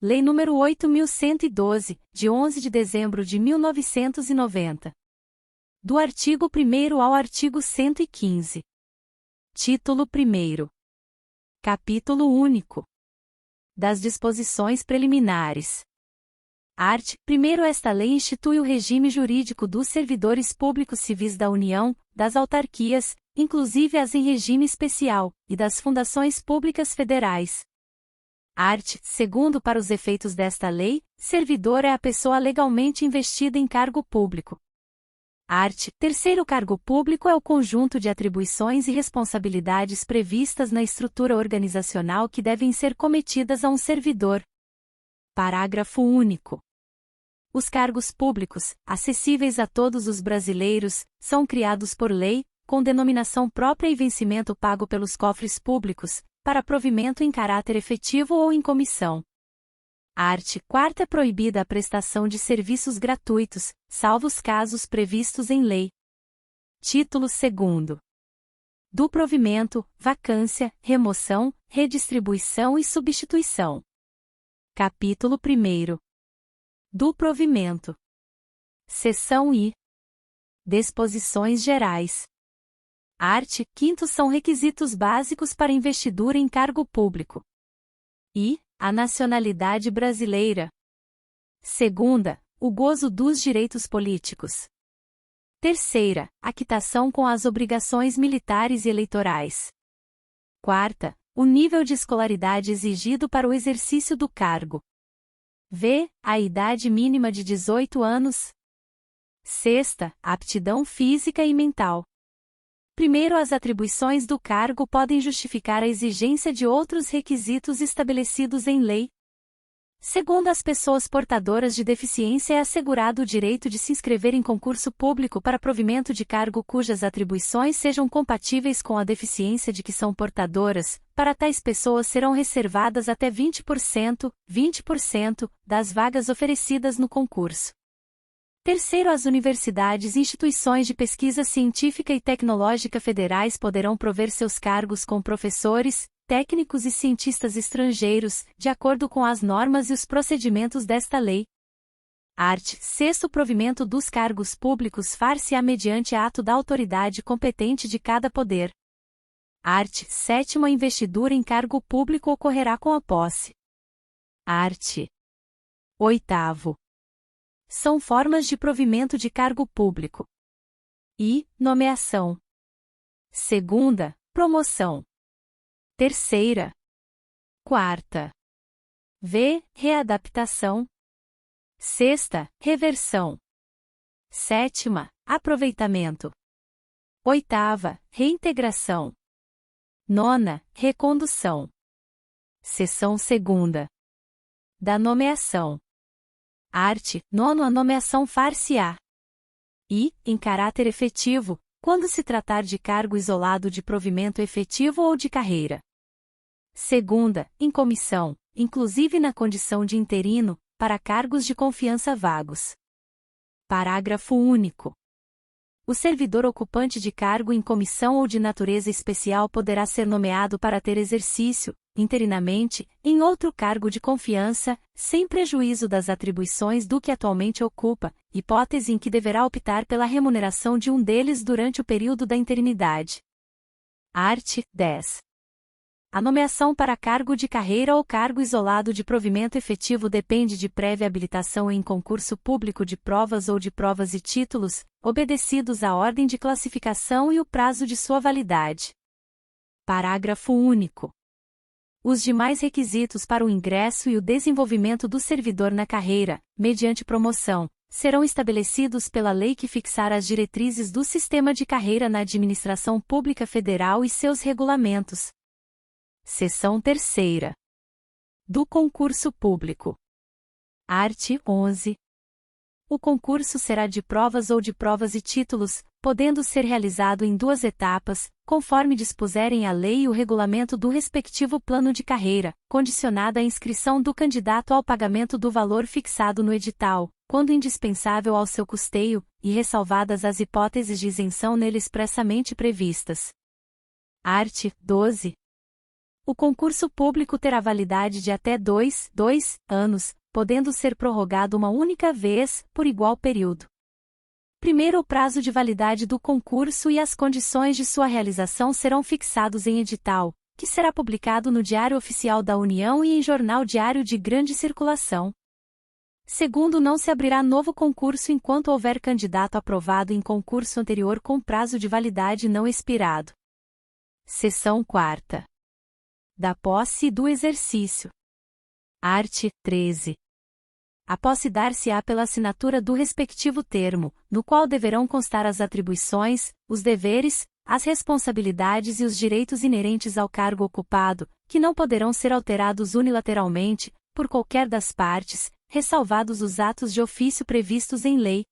Lei nº 8.112, de 11 de dezembro de 1990. Do artigo 1º ao artigo 115. Título 1º. Capítulo único. Das disposições preliminares. Art. 1º. Esta lei institui o regime jurídico dos servidores públicos civis da União, das autarquias, inclusive as em regime especial, e das fundações públicas federais. Art. 2º. Para os efeitos desta lei, servidor é a pessoa legalmente investida em cargo público. Art. 3º. Cargo público é o conjunto de atribuições e responsabilidades previstas na estrutura organizacional que devem ser cometidas a um servidor. Parágrafo único. Os cargos públicos, acessíveis a todos os brasileiros, são criados por lei, com denominação própria e vencimento pago pelos cofres públicos, para provimento em caráter efetivo ou em comissão. Art. 4ª. É proibida a prestação de serviços gratuitos, salvo os casos previstos em lei. Título 2º. Do provimento, vacância, remoção, redistribuição e substituição. Capítulo 1º. Do provimento. Seção I. Disposições gerais. Art. 5º. São requisitos básicos para investidura em cargo público. I. A nacionalidade brasileira. 2ª. O gozo dos direitos políticos. 3ª. A quitação com as obrigações militares e eleitorais. 4ª. O nível de escolaridade exigido para o exercício do cargo. V. A idade mínima de 18 anos. 6ª. Aptidão física e mental. 1º. As atribuições do cargo podem justificar a exigência de outros requisitos estabelecidos em lei. 2º. As pessoas portadoras de deficiência é assegurado o direito de se inscrever em concurso público para provimento de cargo cujas atribuições sejam compatíveis com a deficiência de que são portadoras. Para tais pessoas serão reservadas até 20% das vagas oferecidas no concurso. 3º. As universidades e instituições de pesquisa científica e tecnológica federais poderão prover seus cargos com professores, técnicos e cientistas estrangeiros, de acordo com as normas e os procedimentos desta lei. Art. 6º. O provimento dos cargos públicos far-se-á mediante ato da autoridade competente de cada poder. Art. 7º. A investidura em cargo público ocorrerá com a posse. Art. 8º. São formas de provimento de cargo público. I. Nomeação. 2ª. Promoção. 3ª. 4ª. V. Readaptação. 6ª. Reversão. 7ª. Aproveitamento. 8ª. Reintegração. 9ª. Recondução. Seção 2ª. Da nomeação. Art. 9º. A nomeação far-se-á. I. Em caráter efetivo, quando se tratar de cargo isolado de provimento efetivo ou de carreira. 2ª. Em comissão, inclusive na condição de interino, para cargos de confiança vagos. Parágrafo único. O servidor ocupante de cargo em comissão ou de natureza especial poderá ser nomeado para ter exercício, interinamente, em outro cargo de confiança, sem prejuízo das atribuições do que atualmente ocupa, hipótese em que deverá optar pela remuneração de um deles durante o período da interinidade. Art. 10. A nomeação para cargo de carreira ou cargo isolado de provimento efetivo depende de prévia habilitação em concurso público de provas ou de provas e títulos, obedecidos à ordem de classificação e o prazo de sua validade. Parágrafo único. Os demais requisitos para o ingresso e o desenvolvimento do servidor na carreira, mediante promoção, serão estabelecidos pela lei que fixar as diretrizes do sistema de carreira na administração pública federal e seus regulamentos. Seção 3ª. Do concurso público. Art. 11. O concurso será de provas ou de provas e títulos, podendo ser realizado em 2 etapas, conforme dispuserem a lei e o regulamento do respectivo plano de carreira, condicionada à inscrição do candidato ao pagamento do valor fixado no edital, quando indispensável ao seu custeio, e ressalvadas as hipóteses de isenção nele expressamente previstas. Art. 12. O concurso público terá validade de até 2 anos, podendo ser prorrogado uma única vez, por igual período. Primeiro, o prazo de validade do concurso e as condições de sua realização serão fixados em edital, que será publicado no Diário Oficial da União e em jornal diário de grande circulação. Segundo, não se abrirá novo concurso enquanto houver candidato aprovado em concurso anterior com prazo de validade não expirado. Seção 4ª. Da posse e do exercício. Art. 13. A posse dar-se-á pela assinatura do respectivo termo, no qual deverão constar as atribuições, os deveres, as responsabilidades e os direitos inerentes ao cargo ocupado, que não poderão ser alterados unilateralmente, por qualquer das partes, ressalvados os atos de ofício previstos em lei.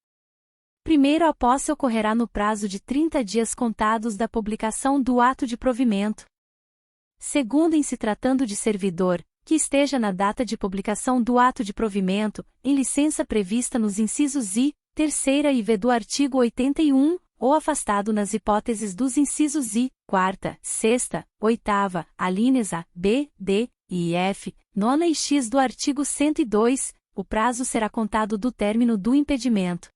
Primeiro, a posse ocorrerá no prazo de 30 dias contados da publicação do ato de provimento. Segundo, em se tratando de servidor, que esteja na data de publicação do ato de provimento, em licença prevista nos incisos I, 3ª e V do artigo 81, ou afastado nas hipóteses dos incisos I, 4ª, 6ª, 8ª, alíneas A, B, D e F, 9ª e X do artigo 102, o prazo será contado do término do impedimento.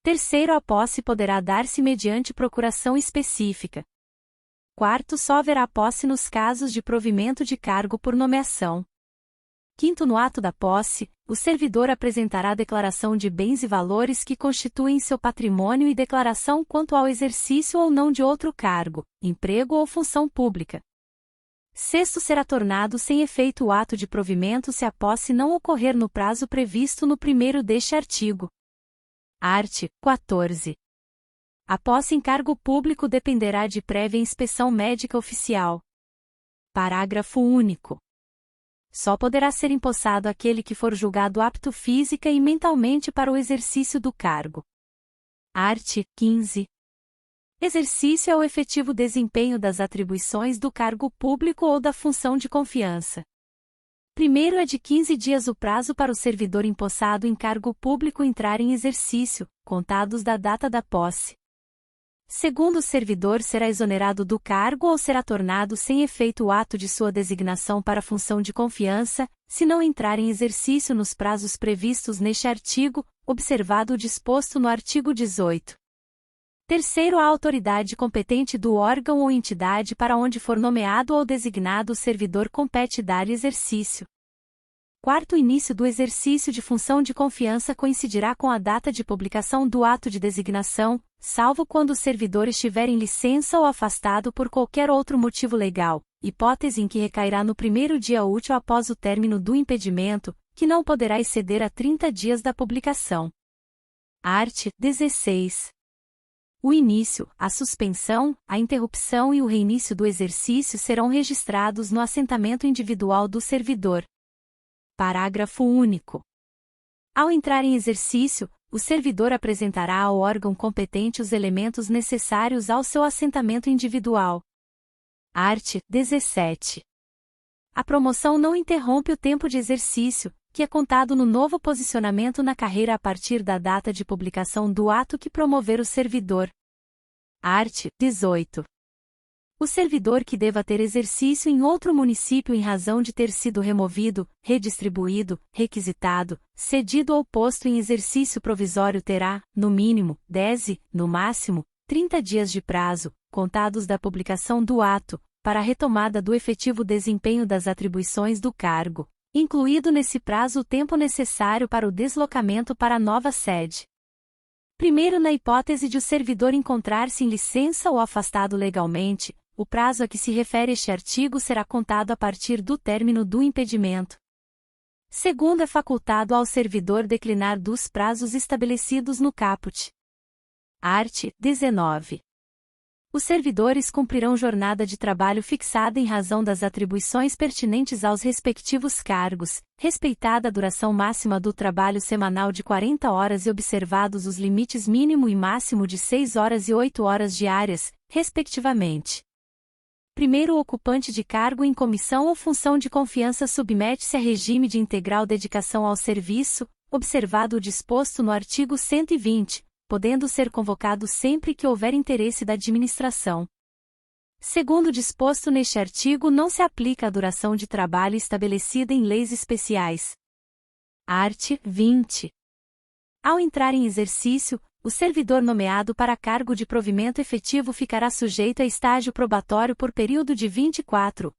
Terceiro, a posse poderá dar-se mediante procuração específica. Quarto, só haverá posse nos casos de provimento de cargo por nomeação. Quinto, no ato da posse, o servidor apresentará declaração de bens e valores que constituem seu patrimônio e declaração quanto ao exercício ou não de outro cargo, emprego ou função pública. Sexto, será tornado sem efeito o ato de provimento se a posse não ocorrer no prazo previsto no primeiro deste artigo. Art. 14. A posse em cargo público dependerá de prévia inspeção médica oficial. Parágrafo único. Só poderá ser empossado aquele que for julgado apto física e mentalmente para o exercício do cargo. Art. 15. Exercício é o efetivo desempenho das atribuições do cargo público ou da função de confiança. Primeiro, é de 15 dias o prazo para o servidor empossado em cargo público entrar em exercício, contados da data da posse. Segundo, o servidor será exonerado do cargo ou será tornado sem efeito o ato de sua designação para função de confiança, se não entrar em exercício nos prazos previstos neste artigo, observado o disposto no artigo 18. Terceiro, a autoridade competente do órgão ou entidade para onde for nomeado ou designado o servidor compete dar-lhe exercício. Quarto, o início do exercício de função de confiança coincidirá com a data de publicação do ato de designação, salvo quando o servidor estiver em licença ou afastado por qualquer outro motivo legal, hipótese em que recairá no primeiro dia útil após o término do impedimento, que não poderá exceder a 30 dias da publicação. Art. 16. O início, a suspensão, a interrupção e o reinício do exercício serão registrados no assentamento individual do servidor. Parágrafo único. Ao entrar em exercício, o servidor apresentará ao órgão competente os elementos necessários ao seu assentamento individual. Art. 17. A promoção não interrompe o tempo de exercício, que é contado no novo posicionamento na carreira a partir da data de publicação do ato que promover o servidor. Art. 18. O servidor que deva ter exercício em outro município em razão de ter sido removido, redistribuído, requisitado, cedido ou posto em exercício provisório terá, no mínimo, 10 e, no máximo, 30 dias de prazo, contados da publicação do ato, para a retomada do efetivo desempenho das atribuições do cargo, incluído nesse prazo o tempo necessário para o deslocamento para a nova sede. Primeiro, na hipótese de o servidor encontrar-se em licença ou afastado legalmente, o prazo a que se refere este artigo será contado a partir do término do impedimento. Segundo, é facultado ao servidor declinar dos prazos estabelecidos no caput. Art. 19. Os servidores cumprirão jornada de trabalho fixada em razão das atribuições pertinentes aos respectivos cargos, respeitada a duração máxima do trabalho semanal de 40 horas e observados os limites mínimo e máximo de 6 horas e 8 horas diárias, respectivamente. Primeiro, o ocupante de cargo em comissão ou função de confiança submete-se a regime de integral dedicação ao serviço, observado o disposto no artigo 120, podendo ser convocado sempre que houver interesse da administração. Segundo o disposto neste artigo, não se aplica a duração de trabalho estabelecida em leis especiais. Art. 20. Ao entrar em exercício, o servidor nomeado para cargo de provimento efetivo ficará sujeito a estágio probatório por período de 24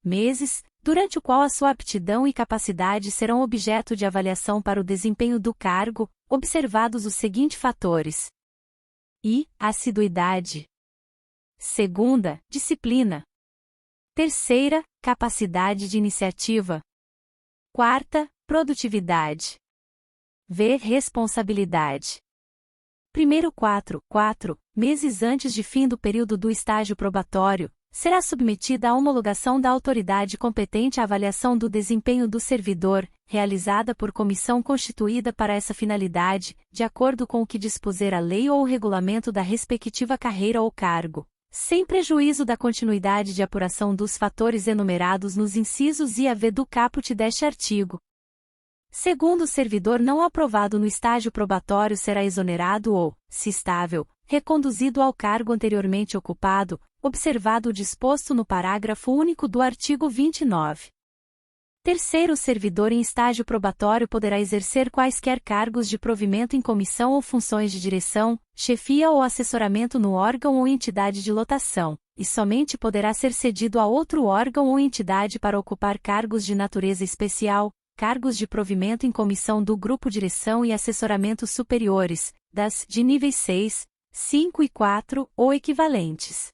meses, durante o qual a sua aptidão e capacidade serão objeto de avaliação para o desempenho do cargo, observados os seguintes fatores: assiduidade. Segunda, disciplina. Terceira, capacidade de iniciativa. Quarta, produtividade. Responsabilidade. Primeiro 4 meses antes de fim do período do estágio probatório, será submetida à homologação da autoridade competente à avaliação do desempenho do servidor, realizada por comissão constituída para essa finalidade, de acordo com o que dispuser a lei ou o regulamento da respectiva carreira ou cargo, sem prejuízo da continuidade de apuração dos fatores enumerados nos incisos I a V do caput deste artigo. Segundo, o servidor não aprovado no estágio probatório será exonerado ou, se estável, reconduzido ao cargo anteriormente ocupado, observado o disposto no parágrafo único do artigo 29. Terceiro, o servidor em estágio probatório poderá exercer quaisquer cargos de provimento em comissão ou funções de direção, chefia ou assessoramento no órgão ou entidade de lotação, e somente poderá ser cedido a outro órgão ou entidade para ocupar cargos de natureza especial, cargos de provimento em comissão do grupo direção e assessoramento superiores, de níveis 6, 5 e 4, ou equivalentes.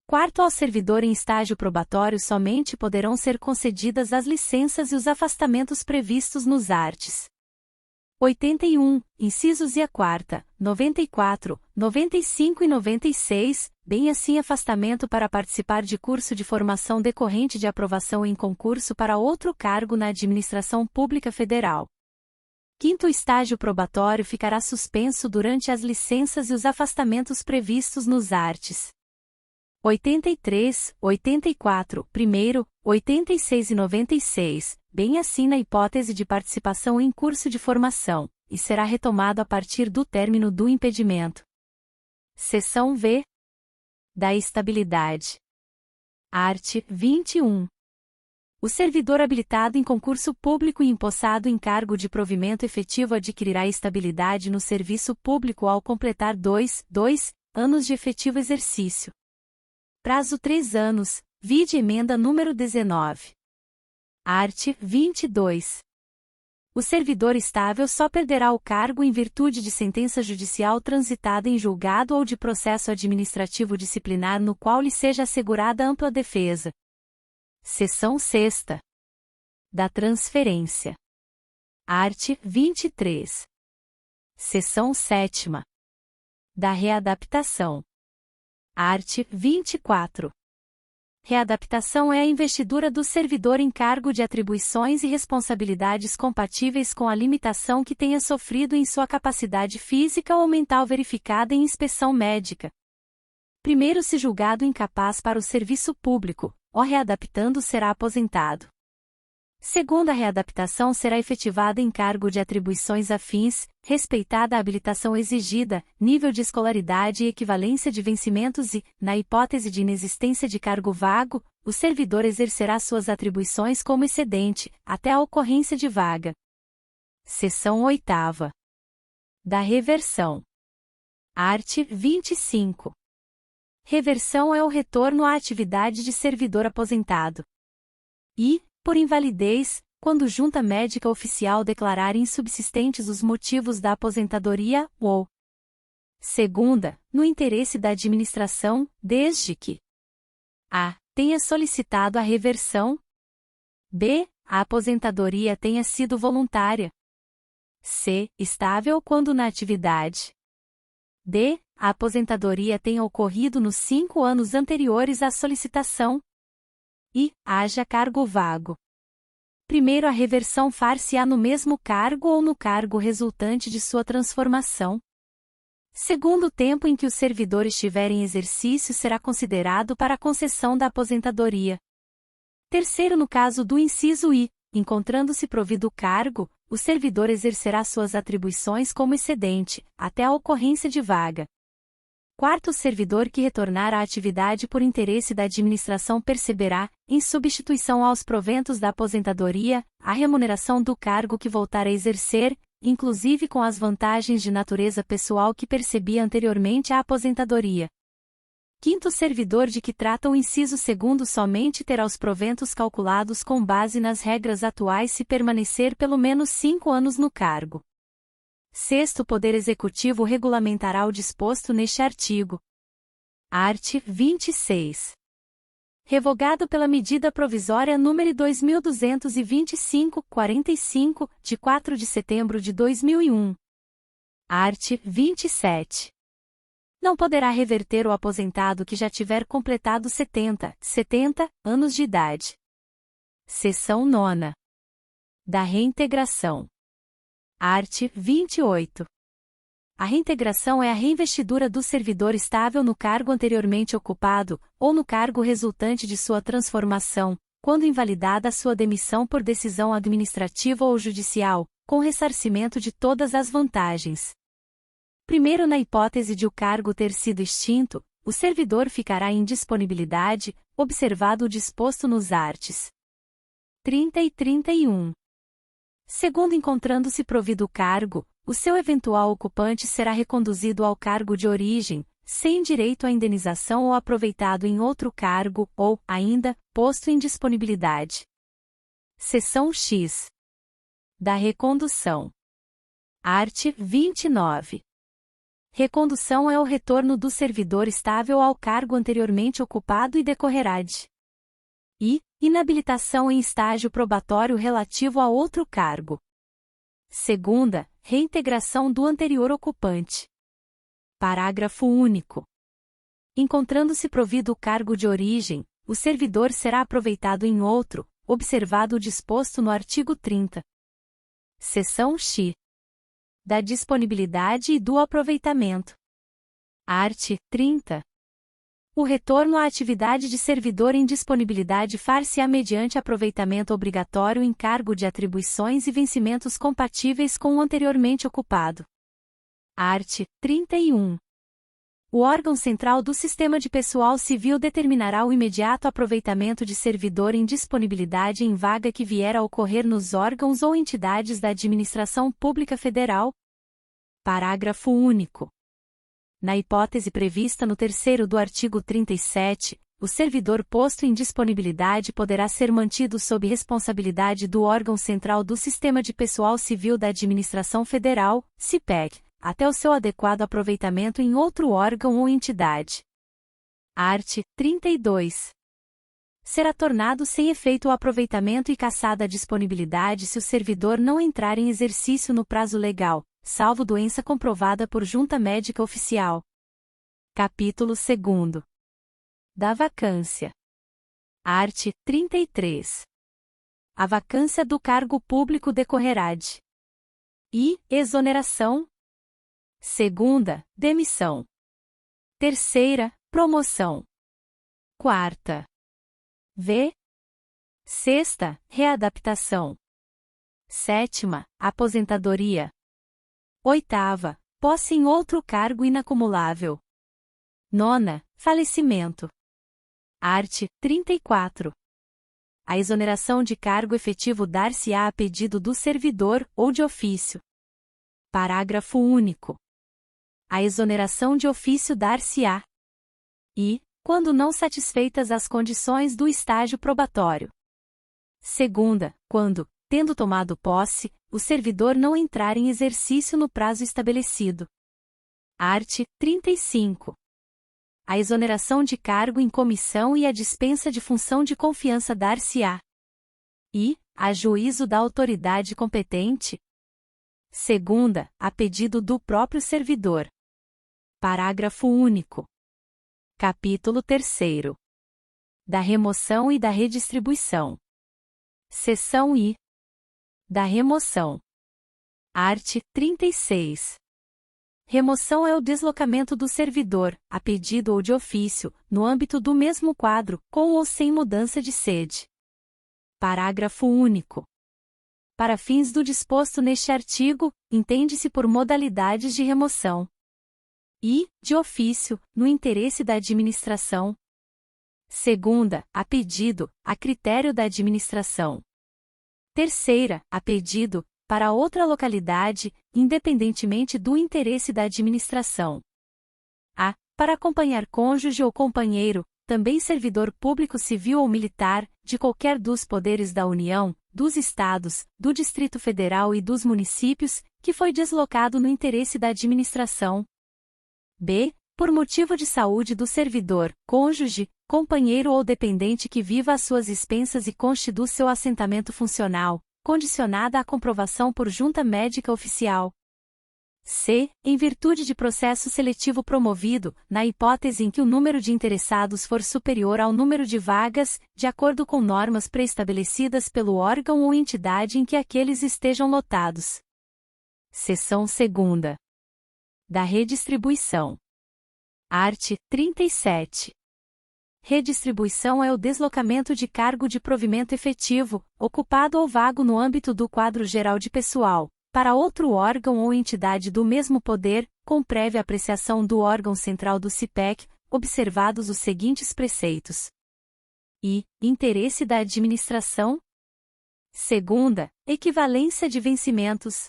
Quarto, ao servidor em estágio probatório somente poderão ser concedidas as licenças e os afastamentos previstos nos arts. 81, incisos e a quarta, 94, 95 e 96, bem assim afastamento para participar de curso de formação decorrente de aprovação em concurso para outro cargo na administração pública federal. Quinto, o estágio probatório ficará suspenso durante as licenças e os afastamentos previstos nos arts. 83, 84, primeiro, 86 e 96, bem assim na hipótese de participação em curso de formação, e será retomado a partir do término do impedimento. Seção V. Da estabilidade. Art. 21. O servidor habilitado em concurso público e empossado em cargo de provimento efetivo adquirirá estabilidade no serviço público ao completar 2 anos de efetivo exercício. Prazo 3 anos, vide emenda número 19. Art. 22. O servidor estável só perderá o cargo em virtude de sentença judicial transitada em julgado ou de processo administrativo disciplinar no qual lhe seja assegurada ampla defesa. Seção 6ª. Da transferência. Art. 23. Seção 7ª. Da readaptação. Art. 24. Readaptação é a investidura do servidor em cargo de atribuições e responsabilidades compatíveis com a limitação que tenha sofrido em sua capacidade física ou mental verificada em inspeção médica. Primeiro, se julgado incapaz para o serviço público, o readaptando será aposentado. Segundo, a readaptação será efetivada em cargo de atribuições afins, respeitada a habilitação exigida, nível de escolaridade e equivalência de vencimentos e, na hipótese de inexistência de cargo vago, o servidor exercerá suas atribuições como excedente, até a ocorrência de vaga. Seção 8ª. Da reversão. Art. 25. Reversão é o retorno à atividade de servidor aposentado. Por invalidez, quando junta médica oficial declarar insubsistentes os motivos da aposentadoria, ou segunda, no interesse da administração, desde que a. tenha solicitado a reversão, b. a aposentadoria tenha sido voluntária, c. estável quando na atividade, d. a aposentadoria tenha ocorrido nos 5 anos anteriores à solicitação, e haja cargo vago. Primeiro, a reversão far-se-á no mesmo cargo ou no cargo resultante de sua transformação. Segundo, o tempo em que o servidor estiver em exercício será considerado para a concessão da aposentadoria. Terceiro, no caso do inciso I, encontrando-se provido o cargo, o servidor exercerá suas atribuições como excedente, até a ocorrência de vaga. Quarto, o servidor que retornar à atividade por interesse da administração perceberá, em substituição aos proventos da aposentadoria, a remuneração do cargo que voltar a exercer, inclusive com as vantagens de natureza pessoal que percebia anteriormente à aposentadoria. Quinto, servidor de que trata o inciso 2º somente terá os proventos calculados com base nas regras atuais se permanecer pelo menos 5 anos no cargo. Sexto, o Poder Executivo regulamentará o disposto neste artigo. Art. 26. Revogado pela medida provisória número 2225/45, de 4 de setembro de 2001. Art. 27. Não poderá reverter o aposentado que já tiver completado 70 anos de idade. Seção 9. Da reintegração. Art. 28. A reintegração é a reinvestidura do servidor estável no cargo anteriormente ocupado, ou no cargo resultante de sua transformação, quando invalidada a sua demissão por decisão administrativa ou judicial, com ressarcimento de todas as vantagens. Primeiro, na hipótese de o cargo ter sido extinto, o servidor ficará em disponibilidade, observado o disposto nos arts. 30 e 31. Segundo, encontrando-se provido o cargo, o seu eventual ocupante será reconduzido ao cargo de origem, sem direito à indenização ou aproveitado em outro cargo, ou, ainda, posto em disponibilidade. Seção X. Da recondução. Art. 29. Recondução é o retorno do servidor estável ao cargo anteriormente ocupado e decorrerá de I. Inabilitação em estágio probatório relativo a outro cargo. Segunda, reintegração do anterior ocupante. Parágrafo único. Encontrando-se provido o cargo de origem, o servidor será aproveitado em outro, observado o disposto no artigo 30. Seção X. Da disponibilidade e do aproveitamento. Art. 30. O retorno à atividade de servidor em disponibilidade far-se-á mediante aproveitamento obrigatório em cargo de atribuições e vencimentos compatíveis com o anteriormente ocupado. Art. 31. O órgão central do Sistema de Pessoal Civil determinará o imediato aproveitamento de servidor em disponibilidade em vaga que vier a ocorrer nos órgãos ou entidades da Administração Pública Federal. Parágrafo único. Na hipótese prevista no terceiro do artigo 37, o servidor posto em disponibilidade poderá ser mantido sob responsabilidade do órgão central do Sistema de Pessoal Civil da Administração Federal, CIPEC, até o seu adequado aproveitamento em outro órgão ou entidade. Art. 32. Será tornado sem efeito o aproveitamento e cassada a disponibilidade se o servidor não entrar em exercício no prazo legal, salvo doença comprovada por junta médica oficial. Capítulo 2. Da vacância. Art. 33. A vacância do cargo público decorrerá de I. Exoneração. Segunda, demissão. Terceira, promoção. Quarta. V. Sexta, readaptação. Sétima, aposentadoria. Oitava, posse em outro cargo inacumulável. Nona, falecimento. Art. 34. A exoneração de cargo efetivo dar-se-á a pedido do servidor ou de ofício. Parágrafo único. A exoneração de ofício dar-se-á e, quando não satisfeitas as condições do estágio probatório. Segunda, quando, tendo tomado posse, o servidor não entrar em exercício no prazo estabelecido. Art. 35. A exoneração de cargo em comissão e a dispensa de função de confiança dar-se-á e, a juízo da autoridade competente. Segunda, a pedido do próprio servidor. Parágrafo único. Capítulo 3. Da remoção e da redistribuição. Seção I. Da remoção. Art. 36. Remoção é o deslocamento do servidor, a pedido ou de ofício, no âmbito do mesmo quadro, com ou sem mudança de sede. Parágrafo único. Para fins do disposto neste artigo, entende-se por modalidades de remoção. e, de ofício, no interesse da administração. Segunda, a pedido, a critério da administração. Terceira, a pedido, para outra localidade, independentemente do interesse da administração. A, para acompanhar cônjuge ou companheiro, também servidor público civil ou militar, de qualquer dos poderes da União, dos Estados, do Distrito Federal e dos municípios, que foi deslocado no interesse da administração. B, por motivo de saúde do servidor, cônjuge, companheiro ou dependente que viva às suas expensas e conste do seu assentamento funcional, condicionada à comprovação por junta médica oficial. C, em virtude de processo seletivo promovido, na hipótese em que o número de interessados for superior ao número de vagas, de acordo com normas pré-estabelecidas pelo órgão ou entidade em que aqueles estejam lotados. Seção 2ª. Da redistribuição. Art. 37. Redistribuição é o deslocamento de cargo de provimento efetivo, ocupado ou vago no âmbito do quadro geral de pessoal, para outro órgão ou entidade do mesmo poder, com prévia apreciação do órgão central do CIPEC, observados os seguintes preceitos. I. Interesse da administração. Segunda, equivalência de vencimentos.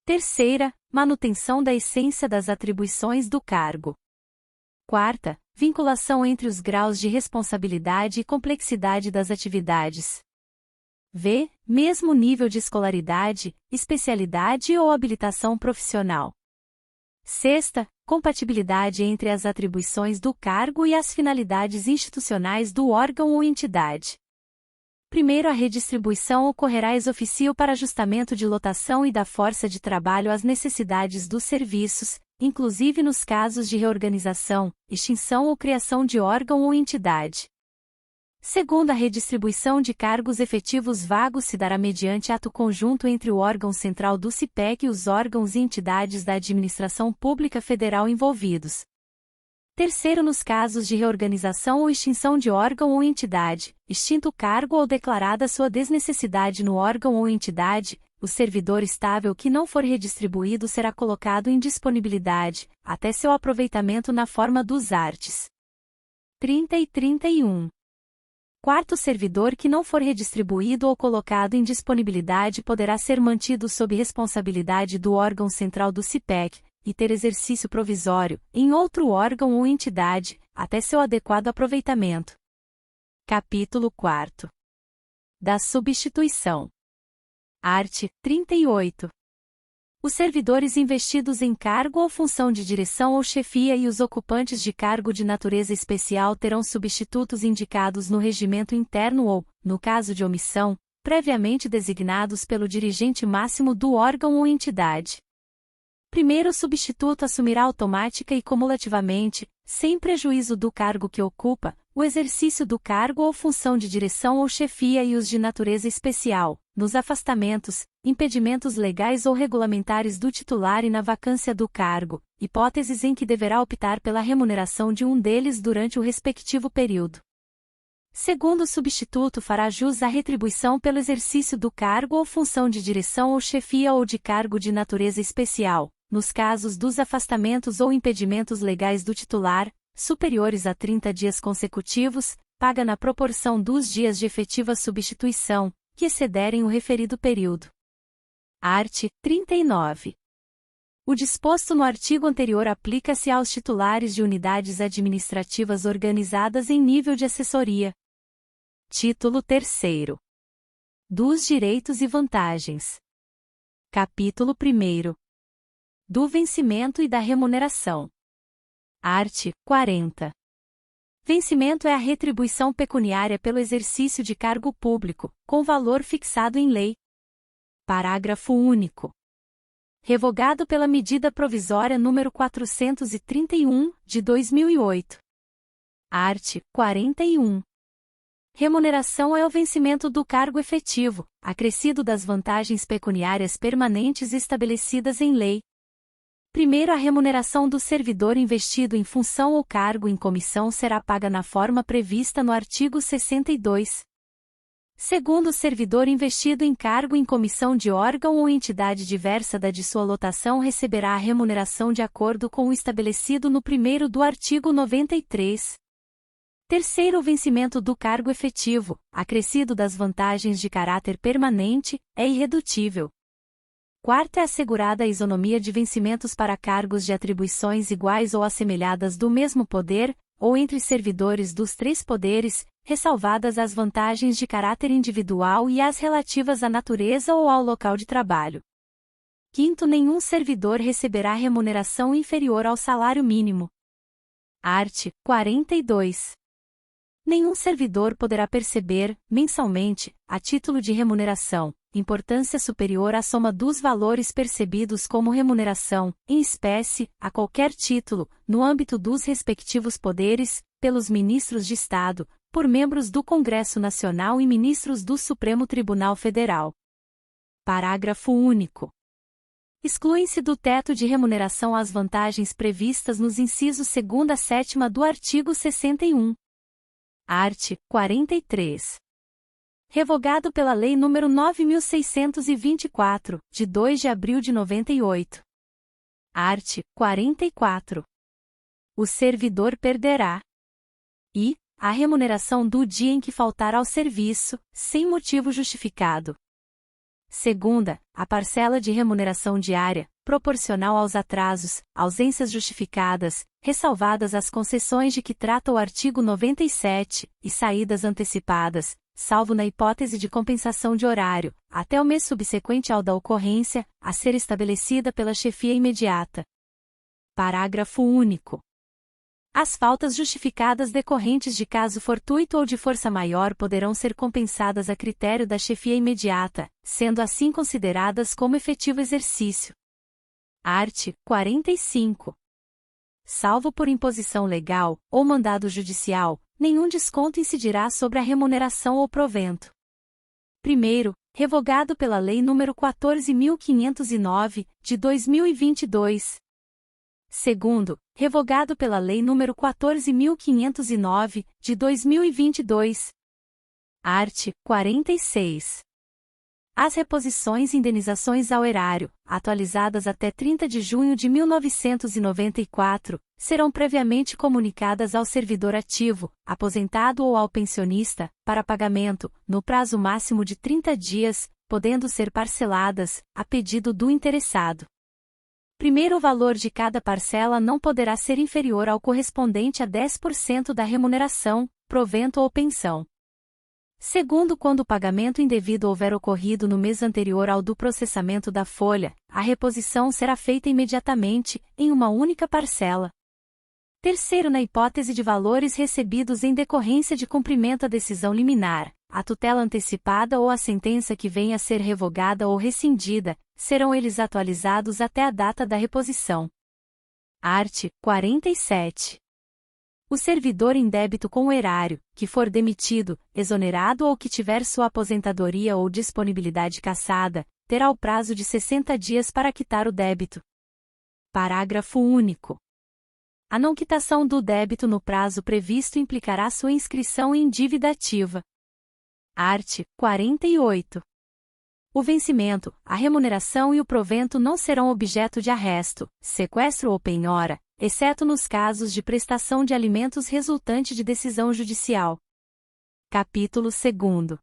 Terceira, manutenção da essência das atribuições do cargo. Quarta, vinculação entre os graus de responsabilidade e complexidade das atividades. V. Mesmo nível de escolaridade, especialidade ou habilitação profissional. Sexta, compatibilidade entre as atribuições do cargo e as finalidades institucionais do órgão ou entidade. Primeiro, a redistribuição ocorrerá ex officio para ajustamento de lotação e da força de trabalho às necessidades dos serviços, inclusive nos casos de reorganização, extinção ou criação de órgão ou entidade. Segundo, a redistribuição de cargos efetivos vagos se dará mediante ato conjunto entre o órgão central do CIPEC e os órgãos e entidades da administração pública federal envolvidos. Terceiro, nos casos de reorganização ou extinção de órgão ou entidade, extinto o cargo ou declarada sua desnecessidade no órgão ou entidade, o servidor estável que não for redistribuído será colocado em disponibilidade, até seu aproveitamento na forma dos arts. 30 e 31. Quarto, servidor que não for redistribuído ou colocado em disponibilidade poderá ser mantido sob responsabilidade do órgão central do CIPEC, e ter exercício provisório, em outro órgão ou entidade, até seu adequado aproveitamento. Capítulo 4. Da substituição. Art. 38. Os servidores investidos em cargo ou função de direção ou chefia e os ocupantes de cargo de natureza especial terão substitutos indicados no regimento interno ou, no caso de omissão, previamente designados pelo dirigente máximo do órgão ou entidade. Primeiro, o substituto assumirá automática e cumulativamente, sem prejuízo do cargo que ocupa, o exercício do cargo ou função de direção ou chefia e os de natureza especial, nos afastamentos, impedimentos legais ou regulamentares do titular e na vacância do cargo, hipóteses em que deverá optar pela remuneração de um deles durante o respectivo período. Segundo, o substituto fará jus à retribuição pelo exercício do cargo ou função de direção ou chefia ou de cargo de natureza especial, nos casos dos afastamentos ou impedimentos legais do titular, superiores a 30 dias consecutivos, paga na proporção dos dias de efetiva substituição, que excederem o referido período. Art. 39. O disposto no artigo anterior aplica-se aos titulares de unidades administrativas organizadas em nível de assessoria. Título 3º. Dos direitos e vantagens. Capítulo 1º. Do vencimento e da remuneração. Art. 40. Vencimento é a retribuição pecuniária pelo exercício de cargo público, com valor fixado em lei. Parágrafo único. Revogado pela medida provisória número 431, de 2008. Art. 41. Remuneração é o vencimento do cargo efetivo, acrescido das vantagens pecuniárias permanentes estabelecidas em lei. Primeiro, a remuneração do servidor investido em função ou cargo em comissão será paga na forma prevista no artigo 62. Segundo, o servidor investido em cargo em comissão de órgão ou entidade diversa da de sua lotação receberá a remuneração de acordo com o estabelecido no primeiro do artigo 93. Terceiro, o vencimento do cargo efetivo, acrescido das vantagens de caráter permanente, é irredutível. Quarta, é assegurada a isonomia de vencimentos para cargos de atribuições iguais ou assemelhadas do mesmo poder, ou entre servidores dos três poderes, ressalvadas as vantagens de caráter individual e as relativas à natureza ou ao local de trabalho. Quinto, nenhum servidor receberá remuneração inferior ao salário mínimo. Art. 42. Nenhum servidor poderá perceber, mensalmente, a título de remuneração, importância superior à soma dos valores percebidos como remuneração, em espécie, a qualquer título, no âmbito dos respectivos poderes, pelos ministros de Estado, por membros do Congresso Nacional e ministros do Supremo Tribunal Federal. Parágrafo único. Excluem-se do teto de remuneração as vantagens previstas nos incisos 2º a 7º do artigo 61. Art. 43. Revogado pela Lei nº 9.624, de 2 de abril de 98. Art. 44. O servidor perderá I. a remuneração do dia em que faltar ao serviço, sem motivo justificado. Segunda, a parcela de remuneração diária, proporcional aos atrasos, ausências justificadas, ressalvadas as concessões de que trata o artigo 97, e saídas antecipadas, salvo na hipótese de compensação de horário, até o mês subsequente ao da ocorrência, a ser estabelecida pela chefia imediata. Parágrafo único. As faltas justificadas decorrentes de caso fortuito ou de força maior poderão ser compensadas a critério da chefia imediata, sendo assim consideradas como efetivo exercício. Art. 45. Salvo por imposição legal, ou mandado judicial, nenhum desconto incidirá sobre a remuneração ou provento. Primeiro, revogado pela Lei nº 14.509, de 2022. Segundo, revogado pela Lei nº 14.509, de 2022. Art. 46. As reposições e indenizações ao erário, atualizadas até 30 de junho de 1994, serão previamente comunicadas ao servidor ativo, aposentado ou ao pensionista, para pagamento, no prazo máximo de 30 dias, podendo ser parceladas, a pedido do interessado. Primeiro, o valor de cada parcela não poderá ser inferior ao correspondente a 10% da remuneração, provento ou pensão. Segundo, quando o pagamento indevido houver ocorrido no mês anterior ao do processamento da folha, a reposição será feita imediatamente, em uma única parcela. Terceiro, na hipótese de valores recebidos em decorrência de cumprimento à decisão liminar, a tutela antecipada ou a sentença que venha a ser revogada ou rescindida, serão eles atualizados até a data da reposição. Art. 47. O servidor em débito com o erário, que for demitido, exonerado ou que tiver sua aposentadoria ou disponibilidade cassada, terá o prazo de 60 dias para quitar o débito. Parágrafo único. A não quitação do débito no prazo previsto implicará sua inscrição em dívida ativa. Art. 48. O vencimento, a remuneração e o provento não serão objeto de arresto, sequestro ou penhora, exceto nos casos de prestação de alimentos resultante de decisão judicial. Capítulo 2.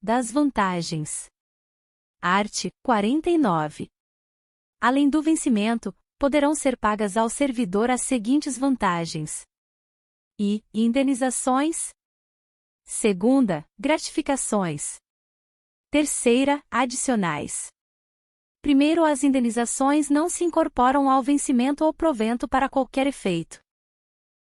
Das vantagens. Art. 49. Além do vencimento, poderão ser pagas ao servidor as seguintes vantagens: I. Indenizações. Segunda, gratificações. Terceira, adicionais. Primeiro, as indenizações não se incorporam ao vencimento ou provento para qualquer efeito.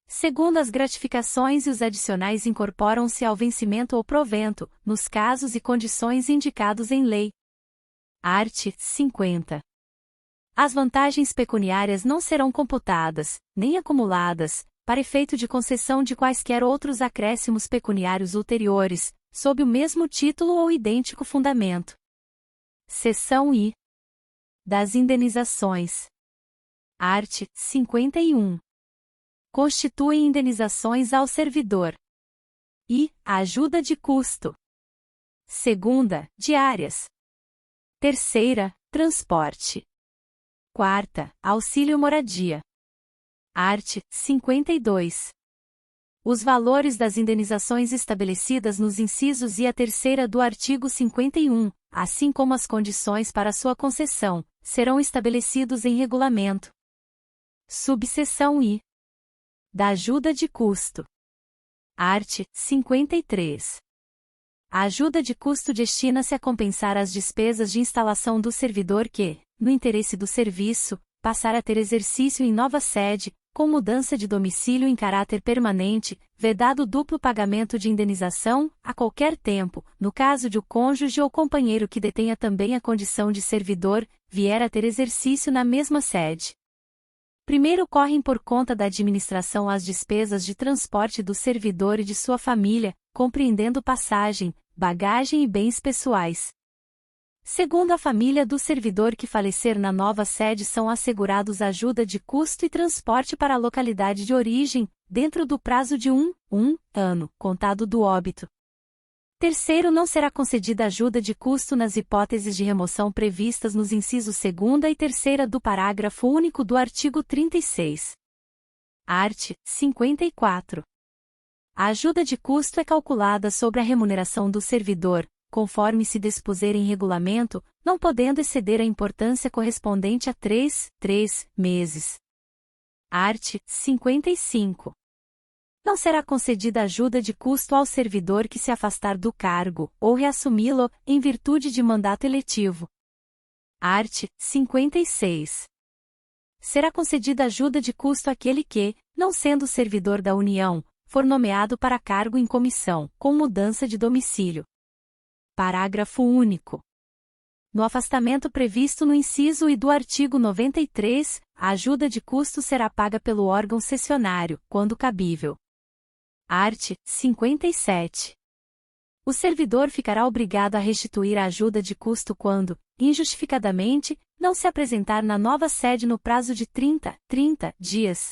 Segundo, as gratificações e os adicionais incorporam-se ao vencimento ou provento, nos casos e condições indicados em lei. Art. 50. As vantagens pecuniárias não serão computadas, nem acumuladas, para efeito de concessão de quaisquer outros acréscimos pecuniários ulteriores, sob o mesmo título ou idêntico fundamento. Seção I. Das indenizações. Art. 51. Constituem indenizações ao servidor. I. A ajuda de custo. Segunda, diárias. Terceira, transporte. Quarta, auxílio moradia. Art. 52. Os valores das indenizações estabelecidas nos incisos e a terceira do artigo 51, assim como as condições para sua concessão, serão estabelecidos em regulamento. Subseção I. Da ajuda de custo. Art. 53. A ajuda de custo destina-se a compensar as despesas de instalação do servidor que, no interesse do serviço, passar a ter exercício em nova sede, com mudança de domicílio em caráter permanente, vedado duplo pagamento de indenização, a qualquer tempo, no caso de o cônjuge ou companheiro que detenha também a condição de servidor, vier a ter exercício na mesma sede. Primeiro correm por conta da administração as despesas de transporte do servidor e de sua família, compreendendo passagem, bagagem e bens pessoais. Segundo a família do servidor que falecer na nova sede são assegurados ajuda de custo e transporte para a localidade de origem, dentro do prazo de um ano, contado do óbito. Terceiro, não será concedida ajuda de custo nas hipóteses de remoção previstas nos incisos 2ª e 3ª do parágrafo único do artigo 36. Art. 54. A ajuda de custo é calculada sobre a remuneração do servidor, conforme se dispuser em regulamento, não podendo exceder a importância correspondente a 3 meses. Art. 55. Não será concedida ajuda de custo ao servidor que se afastar do cargo, ou reassumi-lo, em virtude de mandato eletivo. Art. 56. Será concedida ajuda de custo àquele que, não sendo servidor da União, for nomeado para cargo em comissão, com mudança de domicílio. Parágrafo único. No afastamento previsto no inciso I do artigo 93, a ajuda de custo será paga pelo órgão cessionário, quando cabível. Art. 57. O servidor ficará obrigado a restituir a ajuda de custo quando, injustificadamente, não se apresentar na nova sede no prazo de 30 dias.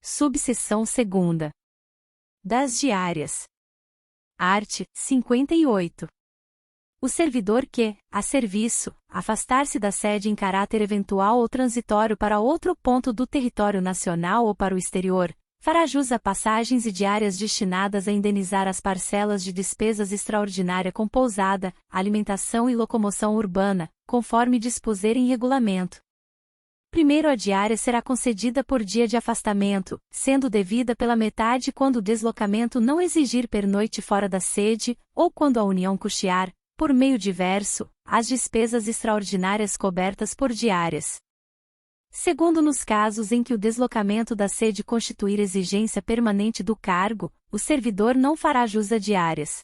Subseção 2ª. Das diárias. Art. 58. O servidor que, a serviço, afastar-se da sede em caráter eventual ou transitório para outro ponto do território nacional ou para o exterior, fará jus a passagens e diárias destinadas a indenizar as parcelas de despesas extraordinária com pousada, alimentação e locomoção urbana, conforme dispuser em regulamento. Primeiro, a diária será concedida por dia de afastamento, sendo devida pela metade quando o deslocamento não exigir pernoite fora da sede, ou quando a União custear, por meio diverso, as despesas extraordinárias cobertas por diárias. Segundo, nos casos em que o deslocamento da sede constituir exigência permanente do cargo, o servidor não fará jus a diárias.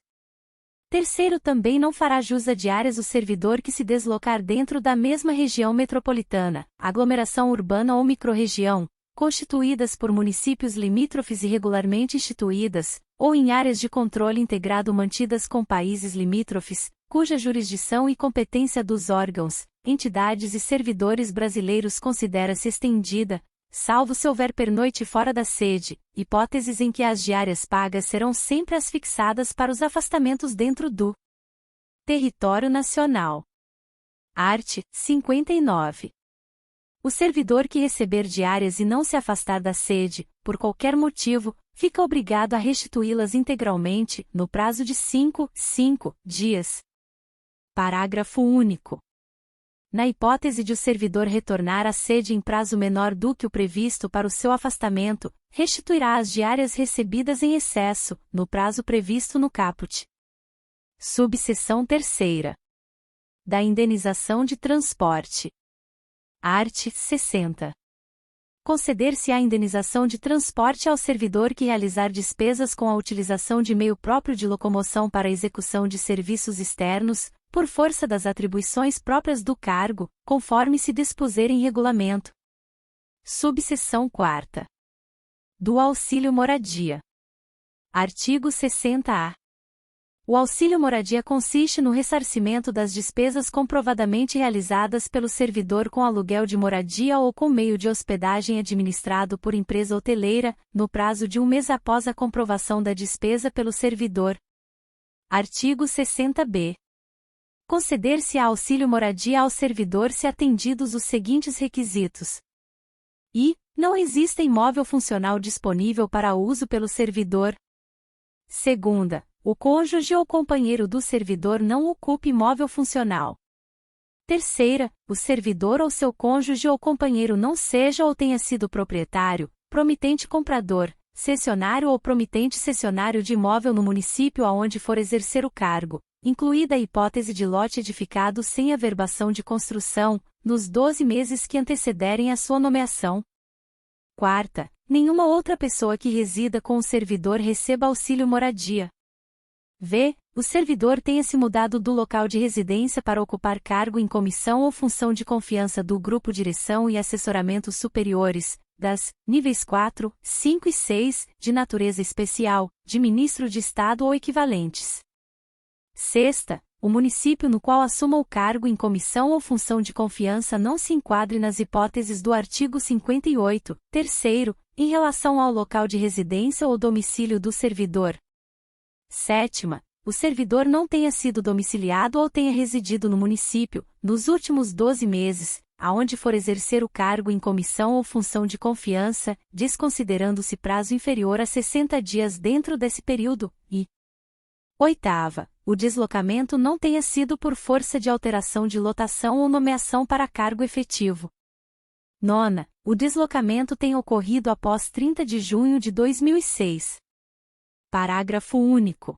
Terceiro, também não fará jus a diárias o servidor que se deslocar dentro da mesma região metropolitana, aglomeração urbana ou microrregião, constituídas por municípios limítrofes irregularmente instituídas, ou em áreas de controle integrado mantidas com países limítrofes, cuja jurisdição e competência dos órgãos, entidades e servidores brasileiros considera-se estendida, salvo se houver pernoite fora da sede, hipóteses em que as diárias pagas serão sempre as fixadas para os afastamentos dentro do território nacional. Art. 59. O servidor que receber diárias e não se afastar da sede, por qualquer motivo, fica obrigado a restituí-las integralmente, no prazo de 5 dias. Parágrafo único. Na hipótese de o servidor retornar à sede em prazo menor do que o previsto para o seu afastamento, restituirá as diárias recebidas em excesso, no prazo previsto no caput. Subseção 3ª. Da indenização de transporte. Art. 60. Conceder-se-á indenização de transporte ao servidor que realizar despesas com a utilização de meio próprio de locomoção para a execução de serviços externos, por força das atribuições próprias do cargo, conforme se dispuser em regulamento. Subseção 4ª. Do auxílio moradia. Artigo 60-A. O auxílio moradia consiste no ressarcimento das despesas comprovadamente realizadas pelo servidor com aluguel de moradia ou com meio de hospedagem administrado por empresa hoteleira, no prazo de um mês após a comprovação da despesa pelo servidor. Artigo 60-B. Conceder-se auxílio moradia ao servidor se atendidos os seguintes requisitos. I. Não exista imóvel funcional disponível para uso pelo servidor. Segunda, o cônjuge ou companheiro do servidor não ocupe imóvel funcional. Terceira, o servidor ou seu cônjuge ou companheiro não seja ou tenha sido proprietário, promitente comprador, cessionário ou promitente cessionário de imóvel no município aonde for exercer o cargo, incluída a hipótese de lote edificado sem averbação de construção, nos 12 meses que antecederem a sua nomeação. Quarta, nenhuma outra pessoa que resida com o servidor receba auxílio moradia. V. O servidor tenha se mudado do local de residência para ocupar cargo em comissão ou função de confiança do grupo direção e assessoramento superiores, das níveis 4, 5 e 6, de natureza especial, de ministro de Estado ou equivalentes. Sexta, o município no qual assuma o cargo em comissão ou função de confiança não se enquadre nas hipóteses do artigo 58, terceiro, em relação ao local de residência ou domicílio do servidor. Sétima, o servidor não tenha sido domiciliado ou tenha residido no município, nos últimos 12 meses, aonde for exercer o cargo em comissão ou função de confiança, desconsiderando-se prazo inferior a 60 dias dentro desse período, e oitava, o deslocamento não tenha sido por força de alteração de lotação ou nomeação para cargo efetivo. Nona, o deslocamento tenha ocorrido após 30 de junho de 2006. Parágrafo único.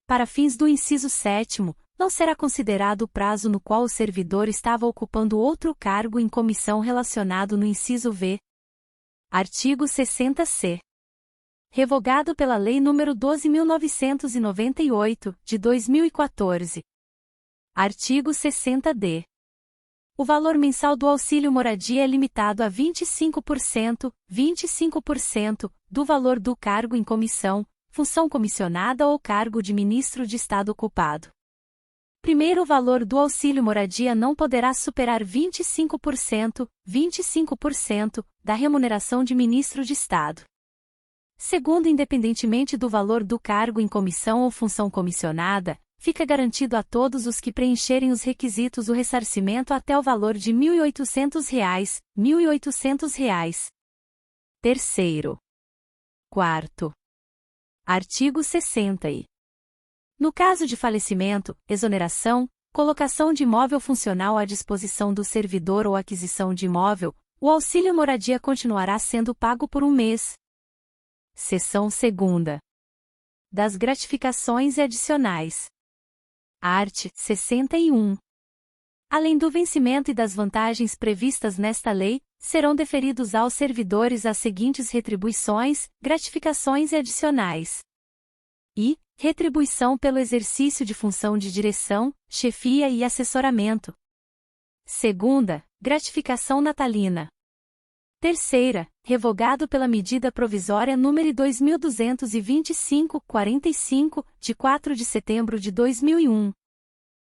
Para fins do inciso 7º, não será considerado o prazo no qual o servidor estava ocupando outro cargo em comissão relacionado no inciso V. Artigo 60-C. Revogado pela Lei nº 12.998, de 2014. Artigo 60-D. O valor mensal do auxílio moradia é limitado a 25% do valor do cargo em comissão, função comissionada ou cargo de ministro de Estado ocupado. Primeiro, o valor do auxílio moradia não poderá superar 25% da remuneração de ministro de Estado. Segundo, independentemente do valor do cargo em comissão ou função comissionada, fica garantido a todos os que preencherem os requisitos o ressarcimento até o valor de R$ 1.800. Terceiro. Quarto. Artigo 60 e. No caso de falecimento, exoneração, colocação de imóvel funcional à disposição do servidor ou aquisição de imóvel, o auxílio moradia continuará sendo pago por um mês. Seção 2ª. Das gratificações e adicionais. Art. 61. Além do vencimento e das vantagens previstas nesta lei, serão deferidos aos servidores as seguintes retribuições, gratificações e adicionais. I. Retribuição pelo exercício de função de direção, chefia e assessoramento. Segunda, gratificação natalina. Terceira, revogado pela medida provisória número 2225/45, de 4 de setembro de 2001.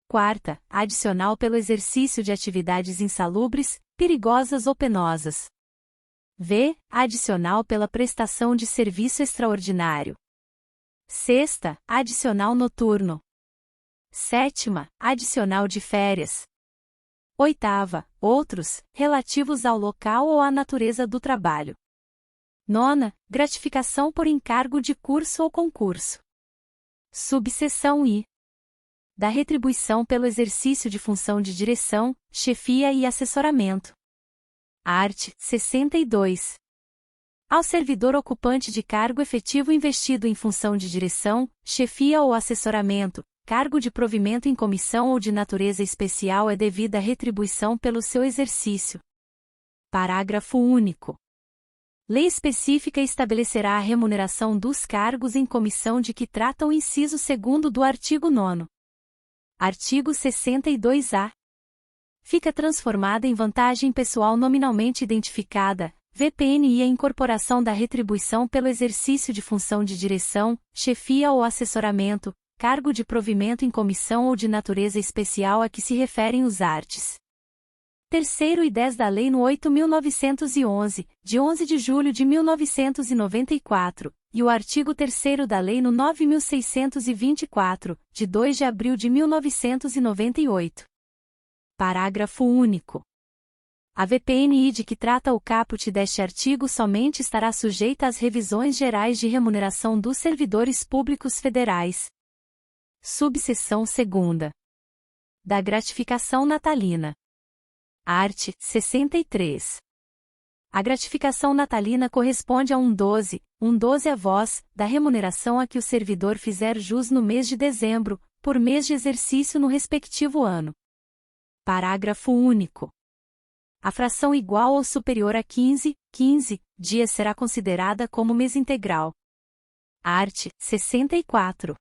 Quarta, adicional pelo exercício de atividades insalubres, perigosas ou penosas. V. Adicional pela prestação de serviço extraordinário. Sexta, adicional noturno. Sétima, adicional de férias. Oitava, outros, relativos ao local ou à natureza do trabalho. Nona, gratificação por encargo de curso ou concurso. Subseção I. Da retribuição pelo exercício de função de direção, chefia e assessoramento. Art. 62. Ao servidor ocupante de cargo efetivo investido em função de direção, chefia ou assessoramento, cargo de provimento em comissão ou de natureza especial é devida retribuição pelo seu exercício. Parágrafo único. Lei específica estabelecerá a remuneração dos cargos em comissão de que trata o inciso 2º do artigo 9º. Artigo 62-A. Fica transformada em vantagem pessoal nominalmente identificada, VPNI, a incorporação da retribuição pelo exercício de função de direção, chefia ou assessoramento, cargo de provimento em comissão ou de natureza especial a que se referem os arts. 3º e 10 da Lei nº 8.911, de 11 de julho de 1994, e o artigo 3º da Lei nº 9.624, de 2 de abril de 1998. Parágrafo único. A VPNI de que trata o caput deste artigo somente estará sujeita às revisões gerais de remuneração dos servidores públicos federais. Subseção 2ª. Da gratificação natalina. Art. 63. A gratificação natalina corresponde a 1/12 avós, da remuneração a que o servidor fizer jus no mês de dezembro, por mês de exercício no respectivo ano. Parágrafo único. A fração igual ou superior a 15 dias será considerada como mês integral. Art. 64.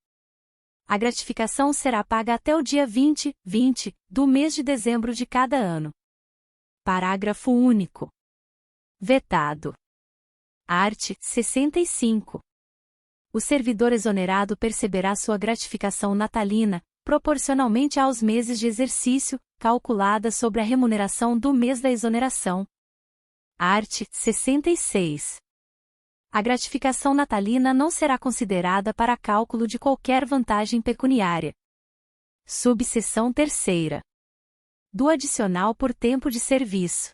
A gratificação será paga até o dia 20 do mês de dezembro de cada ano. Parágrafo único. Vetado. Art. 65. O servidor exonerado perceberá sua gratificação natalina, proporcionalmente aos meses de exercício, calculada sobre a remuneração do mês da exoneração. Art. 66. A gratificação natalina não será considerada para cálculo de qualquer vantagem pecuniária. Subseção 3ª. Do adicional por tempo de serviço.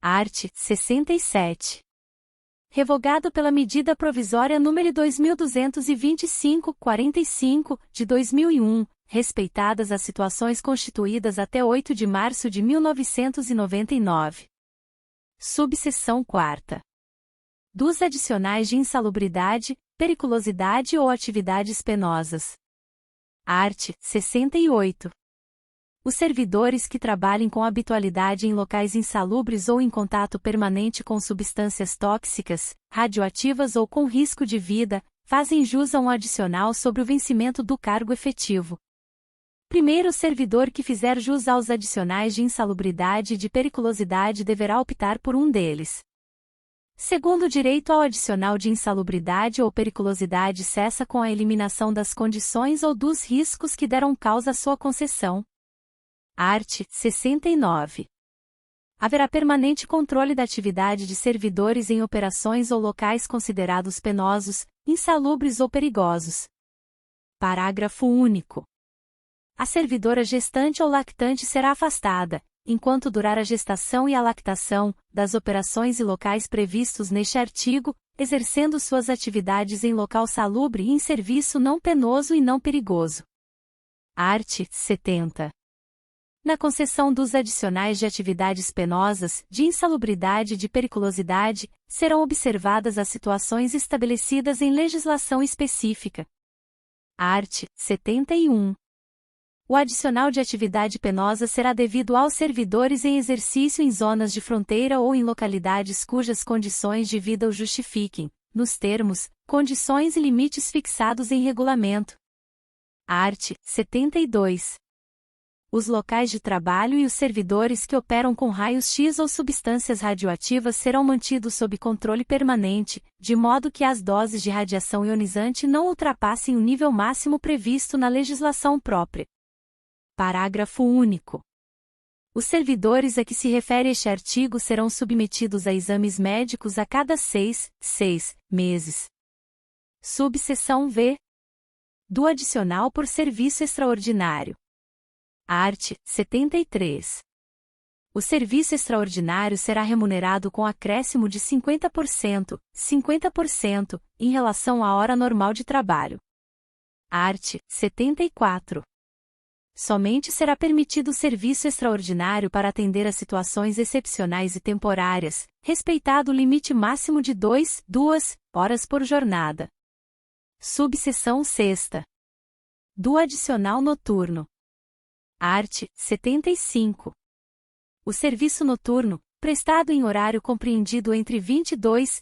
Art. 67. Revogado pela medida provisória número 2225/45, de 2001, respeitadas as situações constituídas até 8 de março de 1999. Subseção 4ª. Dos adicionais de insalubridade, periculosidade ou atividades penosas. Art. 68. Os servidores que trabalhem com habitualidade em locais insalubres ou em contato permanente com substâncias tóxicas, radioativas ou com risco de vida, fazem jus a um adicional sobre o vencimento do cargo efetivo. Primeiro, o servidor que fizer jus aos adicionais de insalubridade e de periculosidade deverá optar por um deles. Segundo, o direito ao adicional de insalubridade ou periculosidade cessa com a eliminação das condições ou dos riscos que deram causa à sua concessão. Art. 69. Haverá permanente controle da atividade de servidores em operações ou locais considerados penosos, insalubres ou perigosos. Parágrafo único. A servidora gestante ou lactante será afastada, enquanto durar a gestação e a lactação, das operações e locais previstos neste artigo, exercendo suas atividades em local salubre e em serviço não penoso e não perigoso. Art. 70. Na concessão dos adicionais de atividades penosas, de insalubridade e de periculosidade, serão observadas as situações estabelecidas em legislação específica. Art. 71. O adicional de atividade penosa será devido aos servidores em exercício em zonas de fronteira ou em localidades cujas condições de vida o justifiquem, nos termos, condições e limites fixados em regulamento. Art. 72. Os locais de trabalho e os servidores que operam com raios-x ou substâncias radioativas serão mantidos sob controle permanente, de modo que as doses de radiação ionizante não ultrapassem o nível máximo previsto na legislação própria. Parágrafo único. Os servidores a que se refere este artigo serão submetidos a exames médicos a cada 6 meses. Subseção V. Do adicional por serviço extraordinário. Art. 73. O serviço extraordinário será remunerado com acréscimo de 50%, em relação à hora normal de trabalho. Art. 74. Somente será permitido serviço extraordinário para atender a situações excepcionais e temporárias, respeitado o limite máximo de 2 horas por jornada. Subseção 6ª. Do adicional noturno. Art. 75. O serviço noturno, prestado em horário compreendido entre 22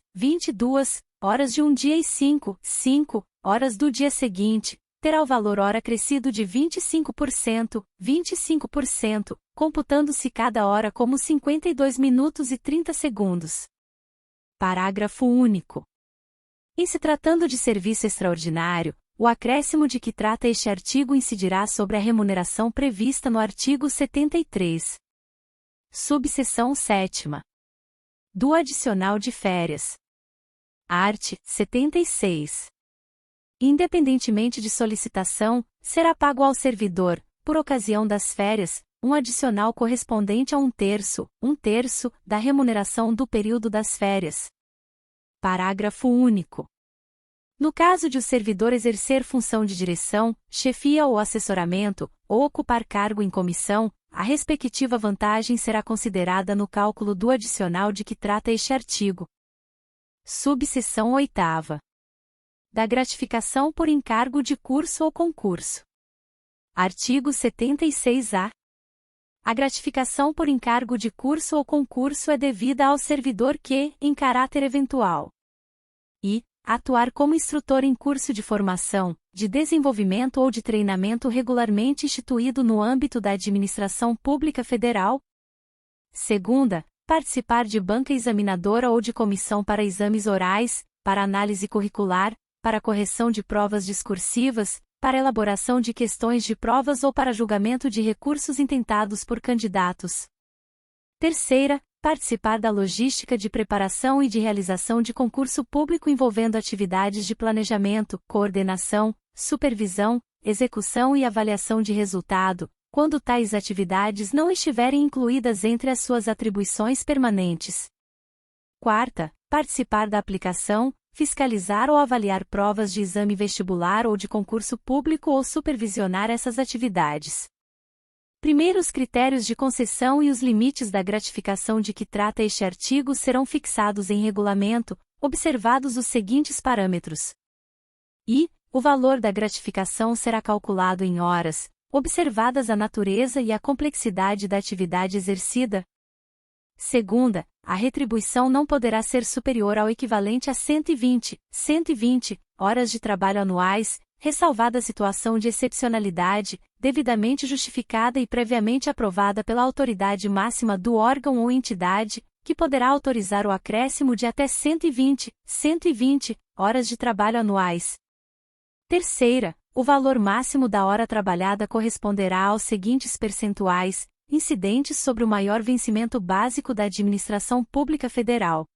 horas de um dia e 5 horas do dia seguinte, terá o valor hora acrescido de 25%, computando-se cada hora como 52 minutos e 30 segundos. Parágrafo único. Em se tratando de serviço extraordinário, o acréscimo de que trata este artigo incidirá sobre a remuneração prevista no artigo 73. Subseção 7ª. Do adicional de férias. Art. 76. Independentemente de solicitação, será pago ao servidor, por ocasião das férias, um adicional correspondente a 1/3 da remuneração do período das férias. Parágrafo único. No caso de o servidor exercer função de direção, chefia ou assessoramento, ou ocupar cargo em comissão, a respectiva vantagem será considerada no cálculo do adicional de que trata este artigo. Subseção 8ª. Da gratificação por encargo de curso ou concurso. Artigo 76-A. A gratificação por encargo de curso ou concurso é devida ao servidor que, em caráter eventual, atuar como instrutor em curso de formação, de desenvolvimento ou de treinamento regularmente instituído no âmbito da Administração Pública Federal. Segunda, participar de banca examinadora ou de comissão para exames orais, para análise curricular, para correção de provas discursivas, para elaboração de questões de provas ou para julgamento de recursos intentados por candidatos. Terceira, participar da logística de preparação e de realização de concurso público envolvendo atividades de planejamento, coordenação, supervisão, execução e avaliação de resultado, quando tais atividades não estiverem incluídas entre as suas atribuições permanentes. Quarta, participar da aplicação, fiscalizar ou avaliar provas de exame vestibular ou de concurso público ou supervisionar essas atividades. Primeiros critérios de concessão e os limites da gratificação de que trata este artigo serão fixados em regulamento, observados os seguintes parâmetros. O valor da gratificação será calculado em horas, observadas a natureza e a complexidade da atividade exercida. Segunda, a retribuição não poderá ser superior ao equivalente a 120 horas de trabalho anuais, ressalvada a situação de excepcionalidade, devidamente justificada e previamente aprovada pela autoridade máxima do órgão ou entidade, que poderá autorizar o acréscimo de até 120 horas de trabalho anuais. Terceira, o valor máximo da hora trabalhada corresponderá aos seguintes percentuais, incidentes sobre o maior vencimento básico da Administração Pública Federal.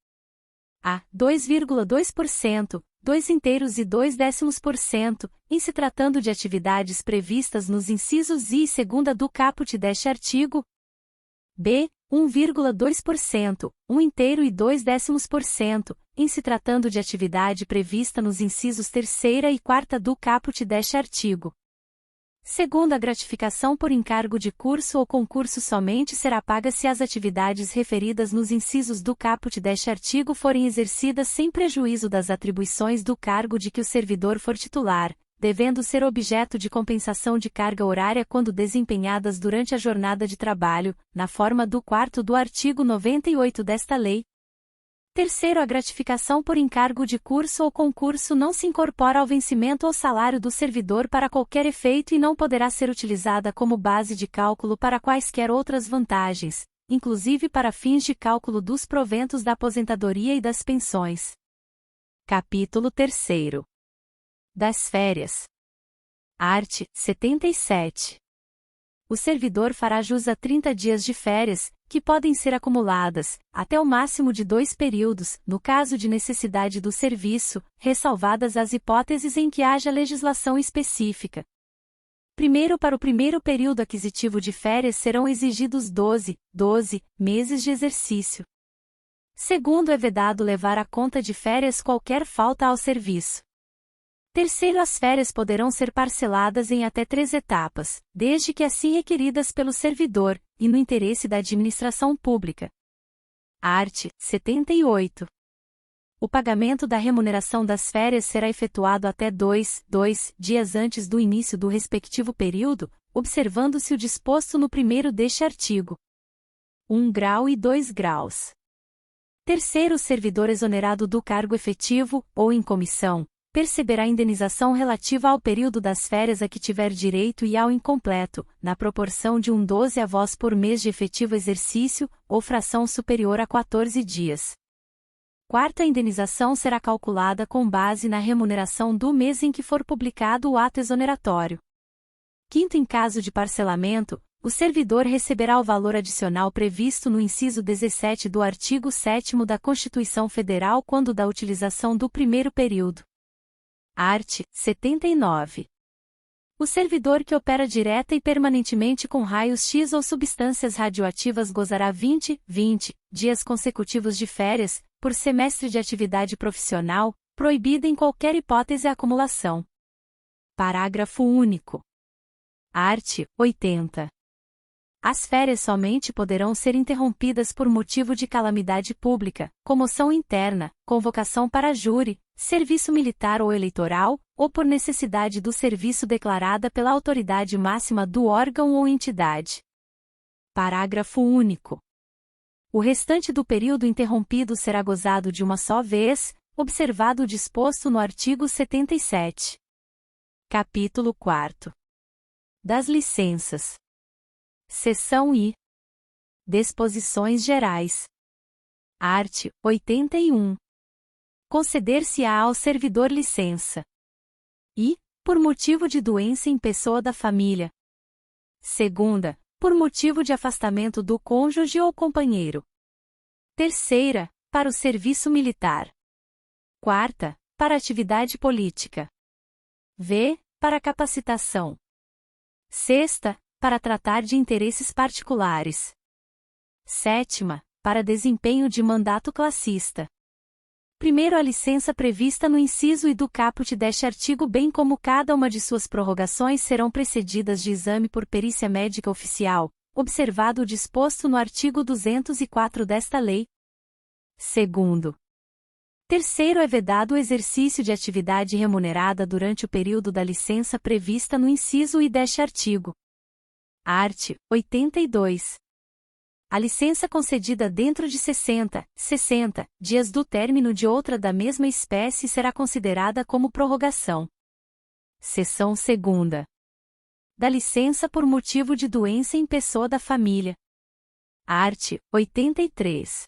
A. 2,2%, 2/2, em se tratando de atividades previstas nos incisos I e segunda do caput deste artigo. B. 1,2%, 1/2, em se tratando de atividade prevista nos incisos terceira e quarta do caput deste artigo. Segundo, a gratificação por encargo de curso ou concurso somente será paga se as atividades referidas nos incisos do caput deste artigo forem exercidas sem prejuízo das atribuições do cargo de que o servidor for titular, devendo ser objeto de compensação de carga horária quando desempenhadas durante a jornada de trabalho, na forma do 4º do artigo 98 desta lei. Terceiro, a gratificação por encargo de curso ou concurso não se incorpora ao vencimento ou salário do servidor para qualquer efeito e não poderá ser utilizada como base de cálculo para quaisquer outras vantagens, inclusive para fins de cálculo dos proventos da aposentadoria e das pensões. Capítulo 3º. Das férias. Art. 77. O servidor fará jus a 30 dias de férias, que podem ser acumuladas, até o máximo de 2 períodos, no caso de necessidade do serviço, ressalvadas as hipóteses em que haja legislação específica. Primeiro, para o primeiro período aquisitivo de férias serão exigidos 12 meses de exercício. Segundo, é vedado levar à conta de férias qualquer falta ao serviço. Terceiro, as férias poderão ser parceladas em até 3 etapas, desde que assim requeridas pelo servidor, e no interesse da administração pública. Art. 78. O pagamento da remuneração das férias será efetuado até 2 dias antes do início do respectivo período, observando-se o disposto no primeiro deste artigo. 1 grau e 2 graus. Terceiro, o servidor exonerado do cargo efetivo, ou em comissão, perceberá indenização relativa ao período das férias a que tiver direito e ao incompleto, na proporção de 1/12 avós por mês de efetivo exercício, ou fração superior a 14 dias. Quarta, a indenização será calculada com base na remuneração do mês em que for publicado o ato exoneratório. Quinto, em caso de parcelamento, o servidor receberá o valor adicional previsto no inciso 17 do artigo 7º da Constituição Federal quando da utilização do primeiro período. Art. 79. O servidor que opera direta e permanentemente com raios X ou substâncias radioativas gozará 20 dias consecutivos de férias, por semestre de atividade profissional, proibida em qualquer hipótese a acumulação. Parágrafo único. Art. 80. As férias somente poderão ser interrompidas por motivo de calamidade pública, comoção interna, convocação para júri, serviço militar ou eleitoral, ou por necessidade do serviço declarada pela autoridade máxima do órgão ou entidade. Parágrafo único. O restante do período interrompido será gozado de uma só vez, observado o disposto no artigo 77. Capítulo 4. Das licenças. Seção I. Disposições gerais. Art. 81. Conceder-se-á ao servidor licença. I. Por motivo de doença em pessoa da família. Segunda. Por motivo de afastamento do cônjuge ou companheiro. Terceira. Para o serviço militar. Quarta. Para atividade política. V. Para capacitação. Sexta. Para tratar de interesses particulares. Sétima. Para desempenho de mandato classista. Primeiro, a licença prevista no inciso I do caput deste artigo, bem como cada uma de suas prorrogações, serão precedidas de exame por perícia médica oficial, observado o disposto no artigo 204 desta lei. Segundo. Terceiro, é vedado o exercício de atividade remunerada durante o período da licença prevista no inciso I deste artigo. Art. 82. A licença concedida dentro de 60 dias do término de outra da mesma espécie será considerada como prorrogação. Seção 2ª. Da licença por motivo de doença em pessoa da família. Art. 83.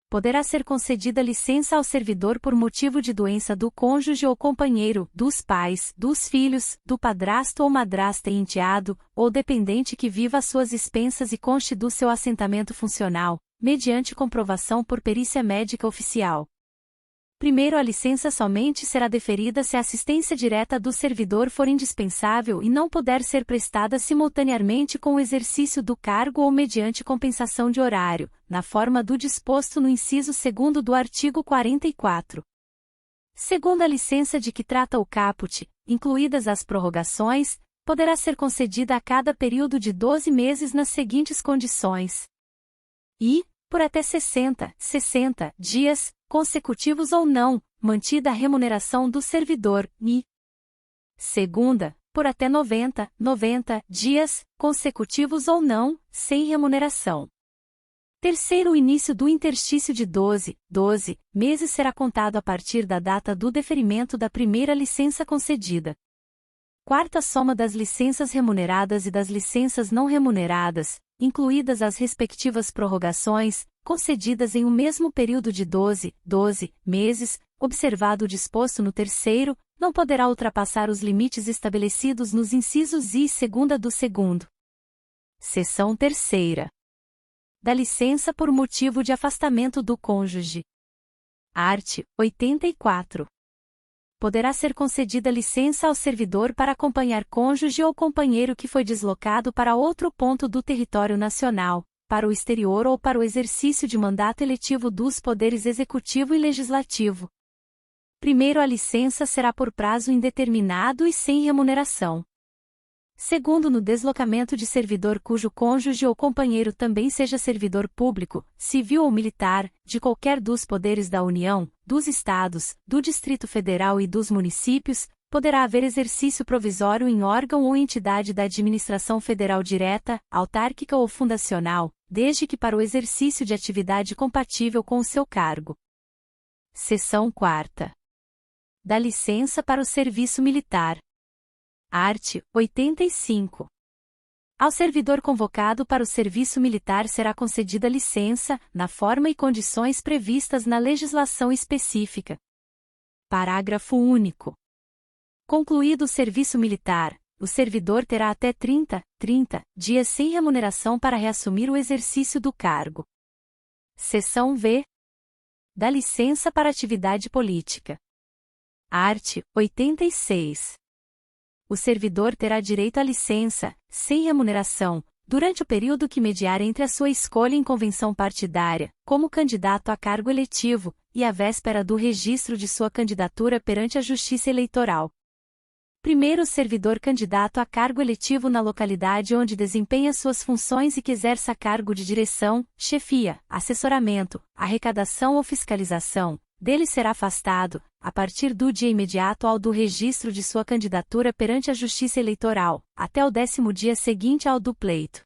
Poderá ser concedida licença ao servidor por motivo de doença do cônjuge ou companheiro, dos pais, dos filhos, do padrasto ou madrasta e enteado, ou dependente que viva às suas expensas e conste do seu assentamento funcional, mediante comprovação por perícia médica oficial. Primeiro, a licença somente será deferida se a assistência direta do servidor for indispensável e não puder ser prestada simultaneamente com o exercício do cargo ou mediante compensação de horário, na forma do disposto no inciso 2º do artigo 44. Segundo a licença de que trata o caput, incluídas as prorrogações, poderá ser concedida a cada período de 12 meses nas seguintes condições. I. Por até 60 dias, consecutivos ou não, mantida a remuneração do servidor, I. Segunda, por até 90 dias, consecutivos ou não, sem remuneração. Terceiro, o início do interstício de 12 meses será contado a partir da data do deferimento da primeira licença concedida. Quarta, soma das licenças remuneradas e das licenças não remuneradas, incluídas as respectivas prorrogações, concedidas em um mesmo período de 12 meses, observado o disposto no terceiro, não poderá ultrapassar os limites estabelecidos nos incisos I e segunda do segundo. Seção 3ª. Da licença por motivo de afastamento do cônjuge. Art. 84. Poderá ser concedida licença ao servidor para acompanhar cônjuge ou companheiro que foi deslocado para outro ponto do território nacional, para o exterior ou para o exercício de mandato eletivo dos poderes executivo e legislativo. Primeiro, a licença será por prazo indeterminado e sem remuneração. Segundo, no deslocamento de servidor cujo cônjuge ou companheiro também seja servidor público, civil ou militar, de qualquer dos poderes da União, dos Estados, do Distrito Federal e dos municípios, poderá haver exercício provisório em órgão ou entidade da administração federal direta, autárquica ou fundacional, desde que para o exercício de atividade compatível com o seu cargo. Seção 4ª. Da licença para o serviço militar. Art. 85. Ao servidor convocado para o serviço militar será concedida licença, na forma e condições previstas na legislação específica. Parágrafo único. Concluído o serviço militar, o servidor terá até 30 dias sem remuneração para reassumir o exercício do cargo. Seção V. Da licença para atividade política. Art. 86. O servidor terá direito à licença, sem remuneração, durante o período que mediar entre a sua escolha em convenção partidária, como candidato a cargo eletivo, e a véspera do registro de sua candidatura perante a Justiça Eleitoral. Primeiro, servidor candidato a cargo eletivo na localidade onde desempenha suas funções e que exerça cargo de direção, chefia, assessoramento, arrecadação ou fiscalização, dele será afastado, a partir do dia imediato ao do registro de sua candidatura perante a Justiça Eleitoral, até o 10º dia seguinte ao do pleito.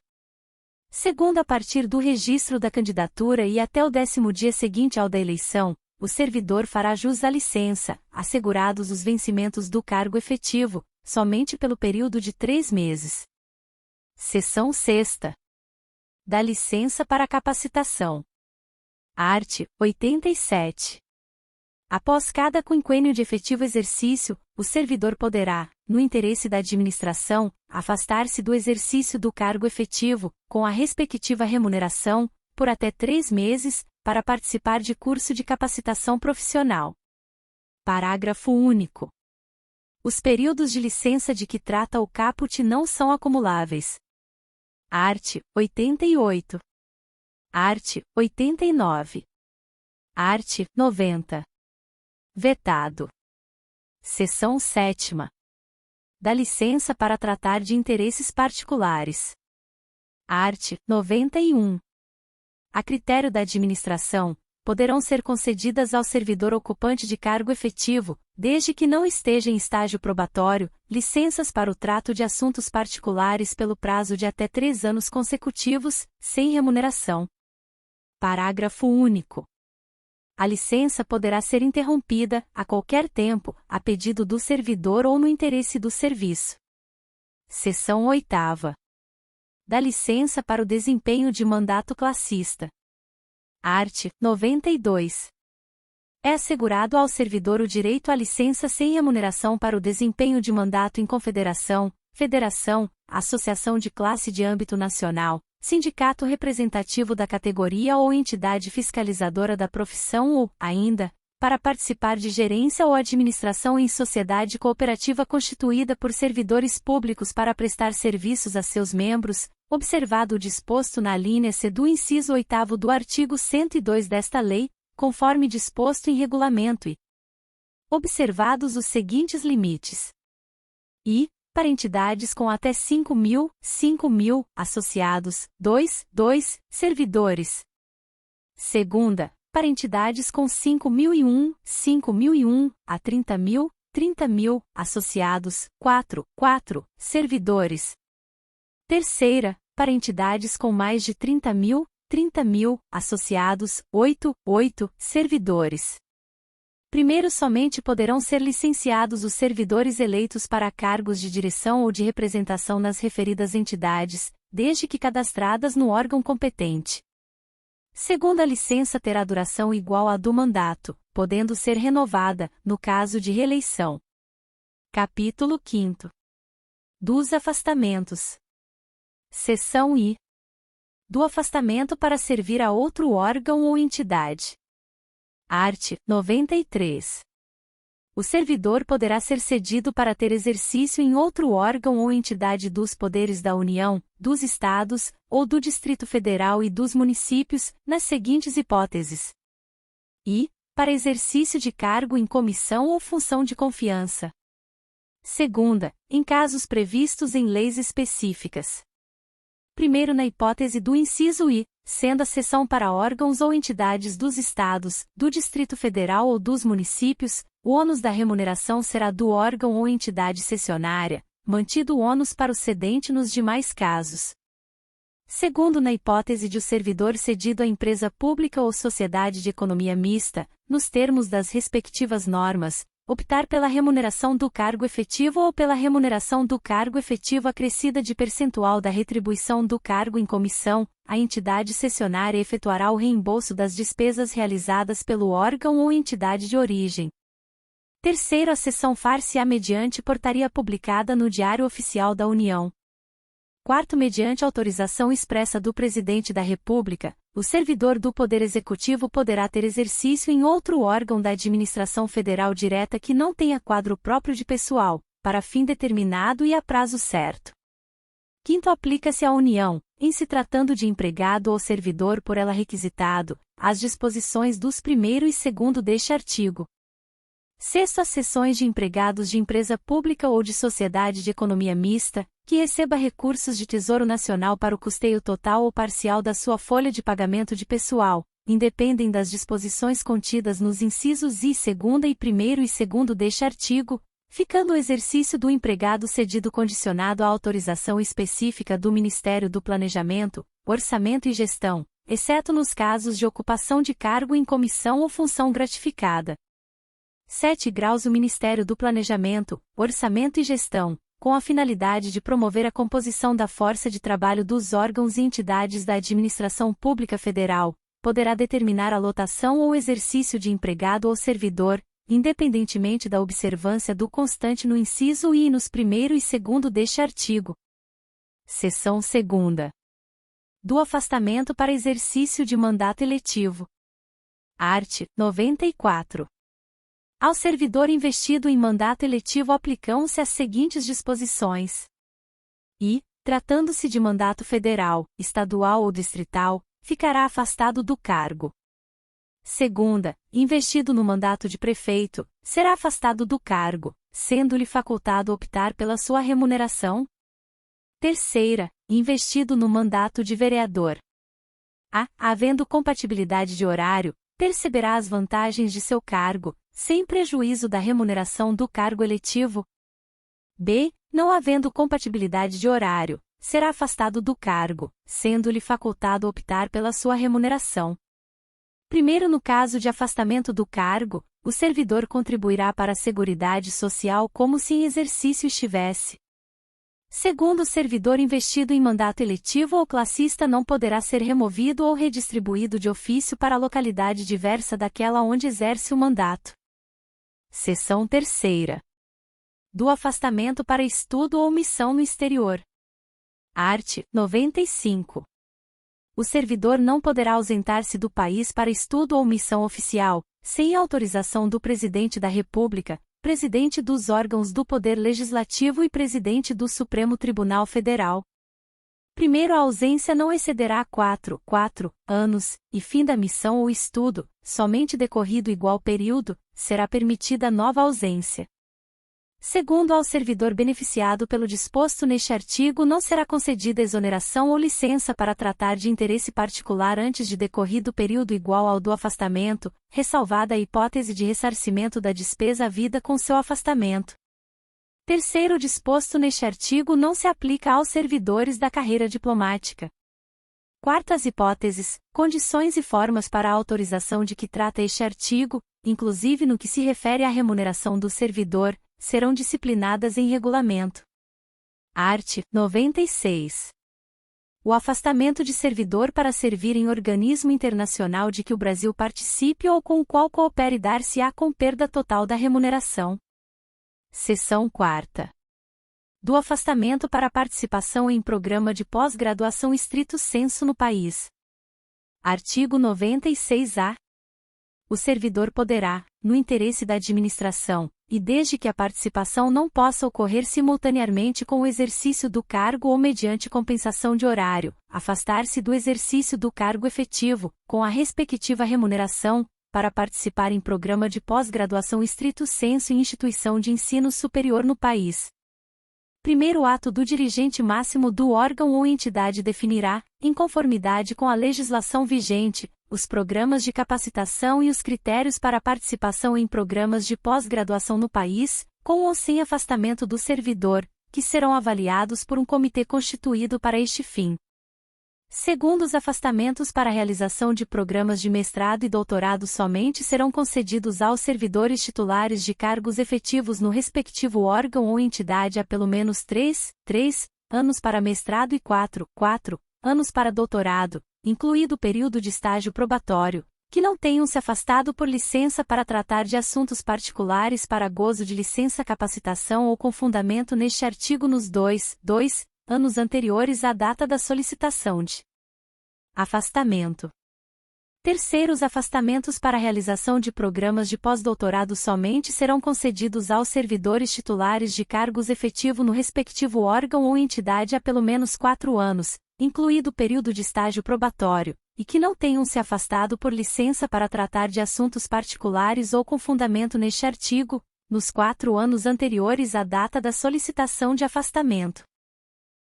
Segundo, a partir do registro da candidatura e até o 10º dia seguinte ao da eleição, o servidor fará jus à licença, assegurados os vencimentos do cargo efetivo, somente pelo período de 3 meses. Seção 6ª. Da licença para capacitação. Art. 87. Após cada quinquênio de efetivo exercício, o servidor poderá, no interesse da administração, afastar-se do exercício do cargo efetivo, com a respectiva remuneração, por até 3 meses, para participar de curso de capacitação profissional. Parágrafo único. Os períodos de licença de que trata o caput não são acumuláveis. Art. 88. Art. 89. Art. 90. Vetado. Seção 7ª. Da licença para tratar de interesses particulares. Art. 91. A critério da administração, poderão ser concedidas ao servidor ocupante de cargo efetivo, desde que não esteja em estágio probatório, licenças para o trato de assuntos particulares pelo prazo de até 3 anos consecutivos, sem remuneração. Parágrafo único. A licença poderá ser interrompida, a qualquer tempo, a pedido do servidor ou no interesse do serviço. Seção 8ª. Da licença para o desempenho de mandato classista. Art. 92. É assegurado ao servidor o direito à licença sem remuneração para o desempenho de mandato em confederação, federação, associação de classe de âmbito nacional, sindicato representativo da categoria ou entidade fiscalizadora da profissão ou, ainda, para participar de gerência ou administração em sociedade cooperativa constituída por servidores públicos para prestar serviços a seus membros, observado o disposto na linha C do inciso 8º do artigo 102 desta lei, conforme disposto em regulamento e observados os seguintes limites. I. Para entidades com até 5.000 associados, 2 servidores. Segunda, para entidades com 5.001 a 30.000 associados, 4 servidores. Terceira, para entidades com mais de 30.000 associados, 8 servidores. Primeiro, somente poderão ser licenciados os servidores eleitos para cargos de direção ou de representação nas referidas entidades, desde que cadastradas no órgão competente. Segunda, a licença terá duração igual à do mandato, podendo ser renovada, no caso de reeleição. Capítulo 5º. Dos afastamentos. Seção I. Do afastamento para servir a outro órgão ou entidade. Art. 93. O servidor poderá ser cedido para ter exercício em outro órgão ou entidade dos poderes da União, dos Estados, ou do Distrito Federal e dos municípios, nas seguintes hipóteses. I. Para exercício de cargo em comissão ou função de confiança. Segunda, em casos previstos em leis específicas. Primeiro, na hipótese do inciso I, sendo a cessão para órgãos ou entidades dos Estados, do Distrito Federal ou dos municípios, o ônus da remuneração será do órgão ou entidade cessionária, mantido o ônus para o cedente nos demais casos. Segundo, na hipótese de o servidor cedido à empresa pública ou sociedade de economia mista, nos termos das respectivas normas, optar pela remuneração do cargo efetivo ou pela remuneração do cargo efetivo acrescida de percentual da retribuição do cargo em comissão, a entidade cessionária efetuará o reembolso das despesas realizadas pelo órgão ou entidade de origem. Terceiro, a cessão far-se-á mediante portaria publicada no Diário Oficial da União. Quarto, mediante autorização expressa do Presidente da República, o servidor do Poder Executivo poderá ter exercício em outro órgão da administração federal direta que não tenha quadro próprio de pessoal, para fim determinado e a prazo certo. Quinto, aplica-se à União, em se tratando de empregado ou servidor por ela requisitado, as disposições dos 1º e 2º deste artigo. Sexto, as cessões de empregados de empresa pública ou de sociedade de economia mista, que receba recursos de Tesouro Nacional para o custeio total ou parcial da sua folha de pagamento de pessoal, independem das disposições contidas nos incisos I, 2ª e 1º e 2º deste artigo, ficando o exercício do empregado cedido condicionado à autorização específica do Ministério do Planejamento, Orçamento e Gestão, exceto nos casos de ocupação de cargo em comissão ou função gratificada. 7 graus. O Ministério do Planejamento, Orçamento e Gestão, com a finalidade de promover a composição da força de trabalho dos órgãos e entidades da administração pública federal, poderá determinar a lotação ou exercício de empregado ou servidor, independentemente da observância do constante no inciso I e nos 1º e 2º deste artigo. Seção 2ª. Do afastamento para exercício de mandato eletivo. Art. 94. Ao servidor investido em mandato eletivo aplicam-se as seguintes disposições. E, tratando-se de mandato federal, estadual ou distrital, ficará afastado do cargo. Segunda, investido no mandato de prefeito, será afastado do cargo, sendo-lhe facultado optar pela sua remuneração. Terceira, investido no mandato de vereador. A, havendo compatibilidade de horário, perceberá as vantagens de seu cargo, sem prejuízo da remuneração do cargo eletivo. B, não havendo compatibilidade de horário, será afastado do cargo, sendo-lhe facultado optar pela sua remuneração. Primeiro, no caso de afastamento do cargo, o servidor contribuirá para a Seguridade Social como se em exercício estivesse. Segundo, o servidor investido em mandato eletivo ou classista não poderá ser removido ou redistribuído de ofício para a localidade diversa daquela onde exerce o mandato. Seção 3ª. Do afastamento para estudo ou missão no exterior. Art. 95. O servidor não poderá ausentar-se do país para estudo ou missão oficial, sem autorização do Presidente da República, Presidente dos órgãos do Poder Legislativo e Presidente do Supremo Tribunal Federal. Primeiro, a ausência não excederá 4 anos, e fim da missão ou estudo, somente decorrido igual período, será permitida nova ausência. Segundo, ao servidor beneficiado pelo disposto neste artigo não será concedida exoneração ou licença para tratar de interesse particular antes de decorrido período igual ao do afastamento, ressalvada a hipótese de ressarcimento da despesa havida com seu afastamento. Terceiro, o disposto neste artigo não se aplica aos servidores da carreira diplomática. Quarto, as hipóteses, condições e formas para a autorização de que trata este artigo, inclusive no que se refere à remuneração do servidor, serão disciplinadas em regulamento. Art. 96. O afastamento de servidor para servir em organismo internacional de que o Brasil participe ou com o qual coopere dar-se-á com perda total da remuneração. Seção 4ª. Do afastamento para participação em programa de pós-graduação estrito sensu no país. Artigo 96-A. O servidor poderá, no interesse da administração, e desde que a participação não possa ocorrer simultaneamente com o exercício do cargo ou mediante compensação de horário, afastar-se do exercício do cargo efetivo, com a respectiva remuneração, para participar em programa de pós-graduação estrito sensu em instituição de ensino superior no país. Primeiro ato do dirigente máximo do órgão ou entidade definirá, em conformidade com a legislação vigente, os programas de capacitação e os critérios para a participação em programas de pós-graduação no país, com ou sem afastamento do servidor, que serão avaliados por um comitê constituído para este fim. Segundo, os afastamentos para a realização de programas de mestrado e doutorado somente serão concedidos aos servidores titulares de cargos efetivos no respectivo órgão ou entidade há pelo menos 3 anos para mestrado e 4 anos para doutorado, incluído o período de estágio probatório, que não tenham se afastado por licença para tratar de assuntos particulares para gozo de licença capacitação ou com fundamento neste artigo nos 2 anos anteriores à data da solicitação de afastamento. Terceiros afastamentos para realização de programas de pós-doutorado somente serão concedidos aos servidores titulares de cargos efetivo no respectivo órgão ou entidade há pelo menos 4 anos, incluído o período de estágio probatório, e que não tenham se afastado por licença para tratar de assuntos particulares ou com fundamento neste artigo, nos 4 anos anteriores à data da solicitação de afastamento.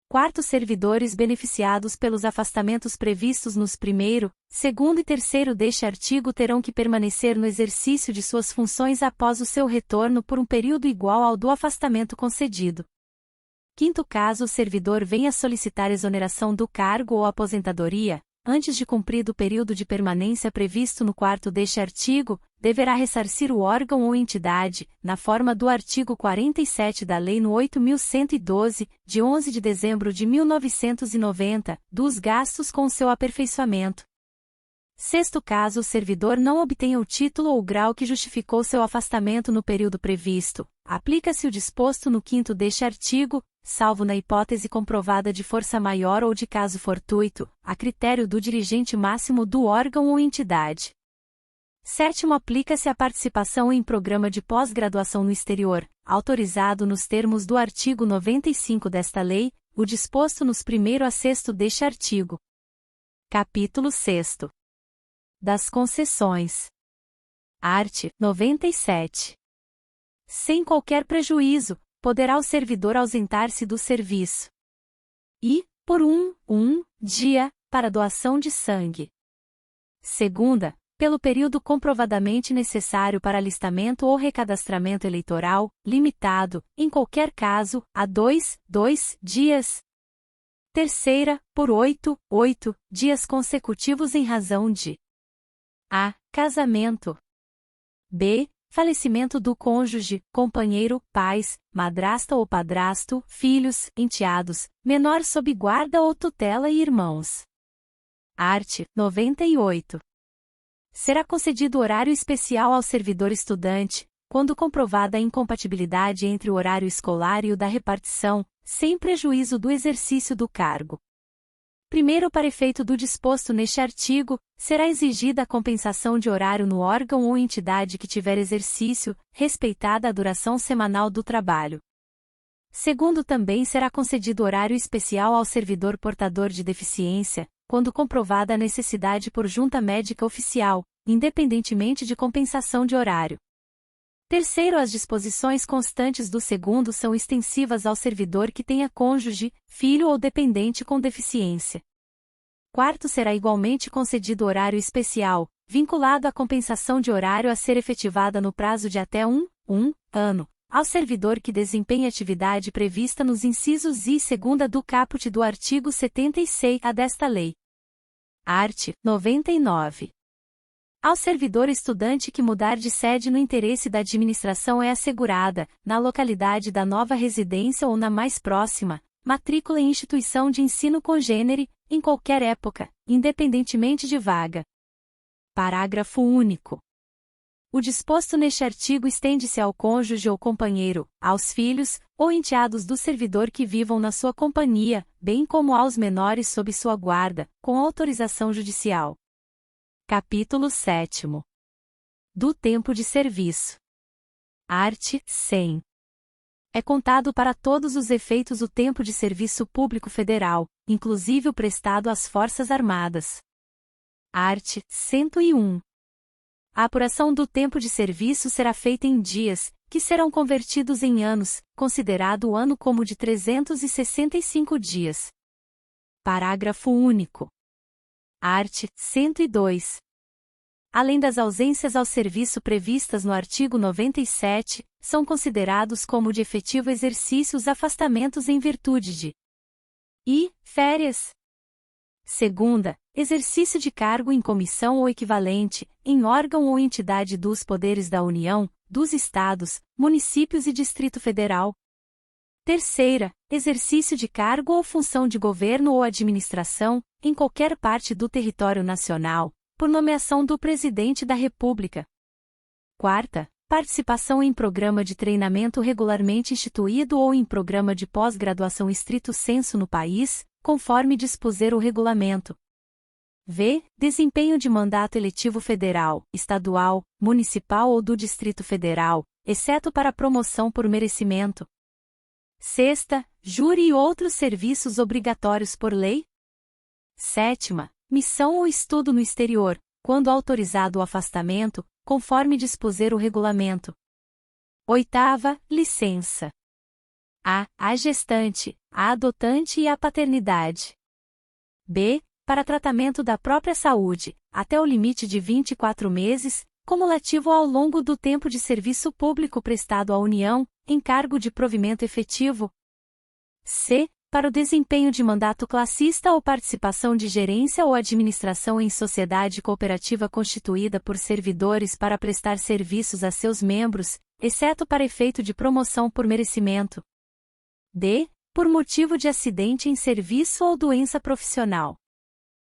Quarto, servidores beneficiados pelos afastamentos previstos nos 1º, 2º e 3º deste artigo terão que permanecer no exercício de suas funções após o seu retorno por um período igual ao do afastamento concedido. Quinto, caso o servidor venha solicitar exoneração do cargo ou aposentadoria, antes de cumprido o período de permanência previsto no 4º deste artigo, deverá ressarcir o órgão ou entidade, na forma do artigo 47 da Lei nº 8.112, de 11 de dezembro de 1990, dos gastos com seu aperfeiçoamento. Sexto, caso o servidor não obtenha o título ou grau que justificou seu afastamento no período previsto, aplica-se o disposto no 5º deste artigo, salvo na hipótese comprovada de força maior ou de caso fortuito, a critério do dirigente máximo do órgão ou entidade. Sétimo, aplica-se a participação em programa de pós-graduação no exterior, autorizado nos termos do artigo 95 desta lei, o disposto nos 1º a 6º deste artigo. Capítulo 6. Das concessões. Art. 97. Sem qualquer prejuízo, poderá o servidor ausentar-se do serviço. E, por um dia, para doação de sangue. Segunda, pelo período comprovadamente necessário para alistamento ou recadastramento eleitoral, limitado, em qualquer caso, a 2 dias. Terceira, por 8 dias consecutivos em razão de a. Casamento. B. Falecimento do cônjuge, companheiro, pais, madrasta ou padrasto, filhos, enteados, menor sob guarda ou tutela e irmãos. Art. 98. Será concedido horário especial ao servidor estudante, quando comprovada a incompatibilidade entre o horário escolar e o da repartição, sem prejuízo do exercício do cargo. Primeiro, para efeito do disposto neste artigo, será exigida a compensação de horário no órgão ou entidade que tiver exercício, respeitada a duração semanal do trabalho. Segundo, também será concedido horário especial ao servidor portador de deficiência, quando comprovada a necessidade por junta médica oficial, independentemente de compensação de horário. Terceiro, as disposições constantes do segundo são extensivas ao servidor que tenha cônjuge, filho ou dependente com deficiência. Quarto, será igualmente concedido horário especial, vinculado à compensação de horário a ser efetivada no prazo de até um ano, ao servidor que desempenhe atividade prevista nos incisos I e segunda do caput do artigo 76-A desta lei. Art. 99. Ao servidor estudante que mudar de sede no interesse da administração é assegurada, na localidade da nova residência ou na mais próxima, matrícula em instituição de ensino congênere, em qualquer época, independentemente de vaga. Parágrafo único. O disposto neste artigo estende-se ao cônjuge ou companheiro, aos filhos, ou enteados do servidor que vivam na sua companhia, bem como aos menores sob sua guarda, com autorização judicial. Capítulo 7. Do tempo de serviço. Art. 100. É contado para todos os efeitos o tempo de serviço público federal, inclusive o prestado às Forças Armadas. Art. 101. A apuração do tempo de serviço será feita em dias, que serão convertidos em anos, considerado o ano como de 365 dias. Parágrafo único. Art. 102. Além das ausências ao serviço previstas no artigo 97, são considerados como de efetivo exercício os afastamentos em virtude de férias. Segunda, exercício de cargo em comissão ou equivalente, em órgão ou entidade dos poderes da União, dos Estados, municípios e Distrito Federal. Terceira, exercício de cargo ou função de governo ou administração, em qualquer parte do território nacional, por nomeação do Presidente da República. Quarta, participação em programa de treinamento regularmente instituído ou em programa de pós-graduação estrito sensu no país, conforme dispuser o regulamento. V. Desempenho de mandato eletivo federal, estadual, municipal ou do Distrito Federal, exceto para promoção por merecimento. Sexta, júri e outros serviços obrigatórios por lei. Sétima, missão ou estudo no exterior, quando autorizado o afastamento, conforme dispuser o regulamento. Oitava, licença. A gestante, a adotante e a paternidade. B. Para tratamento da própria saúde, até o limite de 24 meses, cumulativo ao longo do tempo de serviço público prestado à União, em cargo de provimento efetivo. C. Para o desempenho de mandato classista ou participação de gerência ou administração em sociedade cooperativa constituída por servidores para prestar serviços a seus membros, exceto para efeito de promoção por merecimento. D. Por motivo de acidente em serviço ou doença profissional.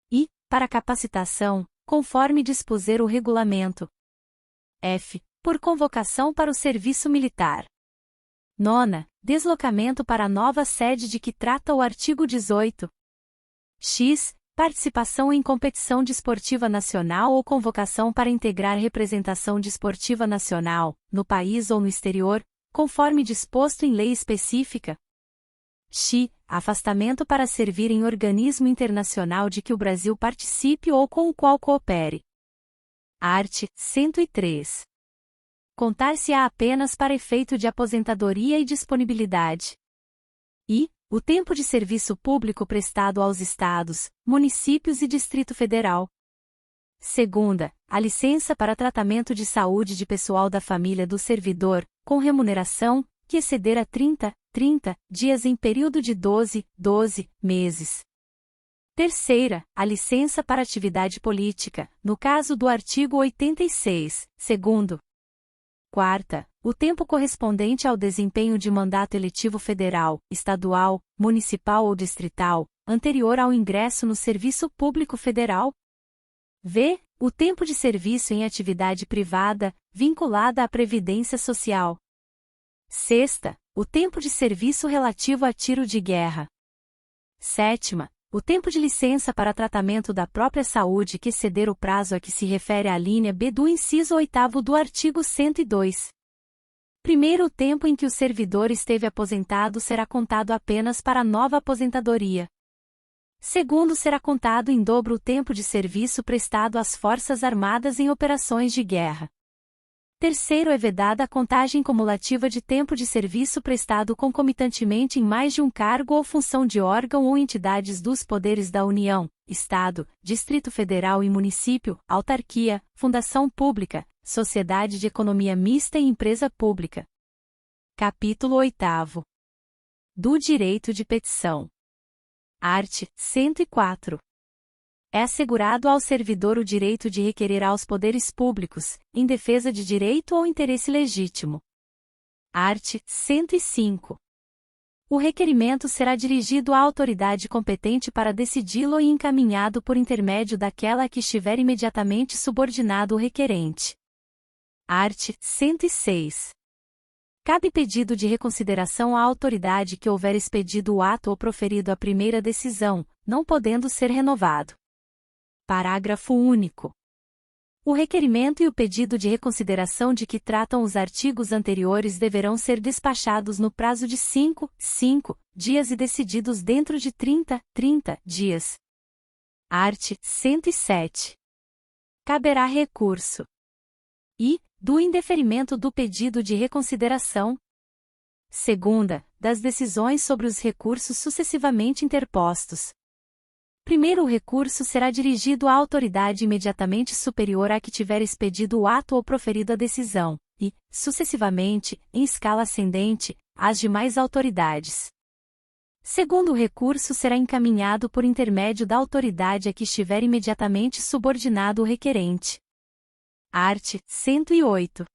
I. Para capacitação, conforme dispuser o regulamento. F. Por convocação para o serviço militar. Nona. Deslocamento para a nova sede de que trata o artigo 18. X. Participação em competição desportiva nacional ou convocação para integrar representação desportiva nacional, no país ou no exterior, conforme disposto em lei específica. X. Afastamento para servir em organismo internacional de que o Brasil participe ou com o qual coopere. Art. 103. Contar-se-á apenas para efeito de aposentadoria e disponibilidade. I. O tempo de serviço público prestado aos Estados, municípios e Distrito Federal. Segunda, a licença para tratamento de saúde de pessoal da família do servidor, com remuneração, que exceder a 30 dias em período de 12 meses. Terceira, a licença para atividade política, no caso do artigo 86, segundo. Quarta, o tempo correspondente ao desempenho de mandato eletivo federal, estadual, municipal ou distrital, anterior ao ingresso no serviço público federal. V. O tempo de serviço em atividade privada, vinculada à Previdência Social. Sexta, o tempo de serviço relativo a tiro de guerra. Sétima, o tempo de licença para tratamento da própria saúde que exceder o prazo a que se refere a linha B do inciso 8º do artigo 102. Primeiro, o tempo em que o servidor esteve aposentado será contado apenas para a nova aposentadoria. Segundo, será contado em dobro o tempo de serviço prestado às Forças Armadas em operações de guerra. Terceiro, é vedada a contagem cumulativa de tempo de serviço prestado concomitantemente em mais de um cargo ou função de órgão ou entidades dos poderes da União, Estado, Distrito Federal e Município, autarquia, fundação pública, sociedade de economia mista e empresa pública. Capítulo 8º. Do direito de petição. Art. 104. É assegurado ao servidor o direito de requerer aos poderes públicos, em defesa de direito ou interesse legítimo. Art. 105. O requerimento será dirigido à autoridade competente para decidi-lo e encaminhado por intermédio daquela a que estiver imediatamente subordinado o requerente. Art. 106. Cabe pedido de reconsideração à autoridade que houver expedido o ato ou proferido a primeira decisão, não podendo ser renovado. Parágrafo único. O requerimento e o pedido de reconsideração de que tratam os artigos anteriores deverão ser despachados no prazo de 5 dias e decididos dentro de 30 dias. Art. 107. Caberá recurso. I. Do indeferimento do pedido de reconsideração. Segunda, das decisões sobre os recursos sucessivamente interpostos. Primeiro, o recurso será dirigido à autoridade imediatamente superior à que tiver expedido o ato ou proferido a decisão, e, sucessivamente, em escala ascendente, às demais autoridades. Segundo, o recurso será encaminhado por intermédio da autoridade a que estiver imediatamente subordinado o requerente. Art. 108.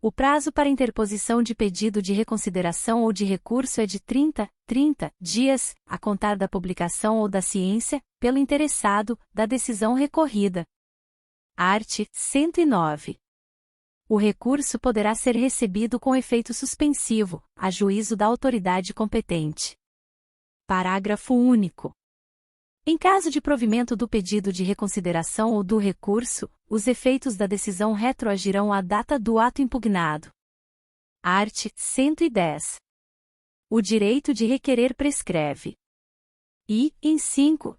O prazo para interposição de pedido de reconsideração ou de recurso é de 30 dias, a contar da publicação ou da ciência, pelo interessado, da decisão recorrida. Art. 109. O recurso poderá ser recebido com efeito suspensivo, a juízo da autoridade competente. Parágrafo único. Em caso de provimento do pedido de reconsideração ou do recurso, os efeitos da decisão retroagirão à data do ato impugnado. Art. 110. O direito de requerer prescreve. E, em 5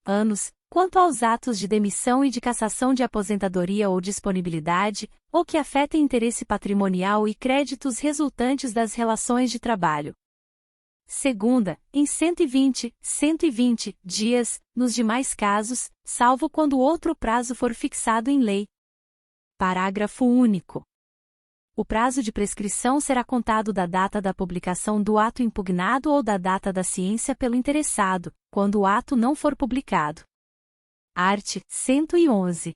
anos, quanto aos atos de demissão e de cassação de aposentadoria ou disponibilidade, ou que afetem interesse patrimonial e créditos resultantes das relações de trabalho. Segunda, em 120 dias, nos demais casos, salvo quando outro prazo for fixado em lei. Parágrafo único. O prazo de prescrição será contado da data da publicação do ato impugnado ou da data da ciência pelo interessado, quando o ato não for publicado. Art. 111.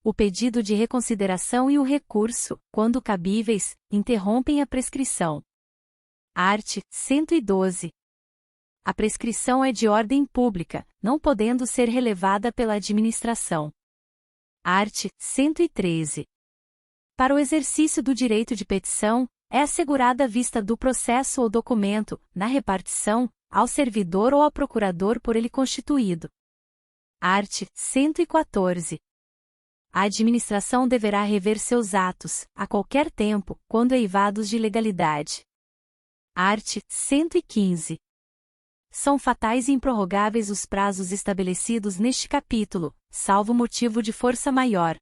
O pedido de reconsideração e o recurso, quando cabíveis, interrompem a prescrição. Art. 112. A prescrição é de ordem pública, não podendo ser relevada pela administração. Art. 113. Para o exercício do direito de petição, é assegurada a vista do processo ou documento, na repartição, ao servidor ou ao procurador por ele constituído. Art. 114. A administração deverá rever seus atos, a qualquer tempo, quando eivados de legalidade. Art. 115. São fatais e improrrogáveis os prazos estabelecidos neste capítulo, salvo motivo de força maior.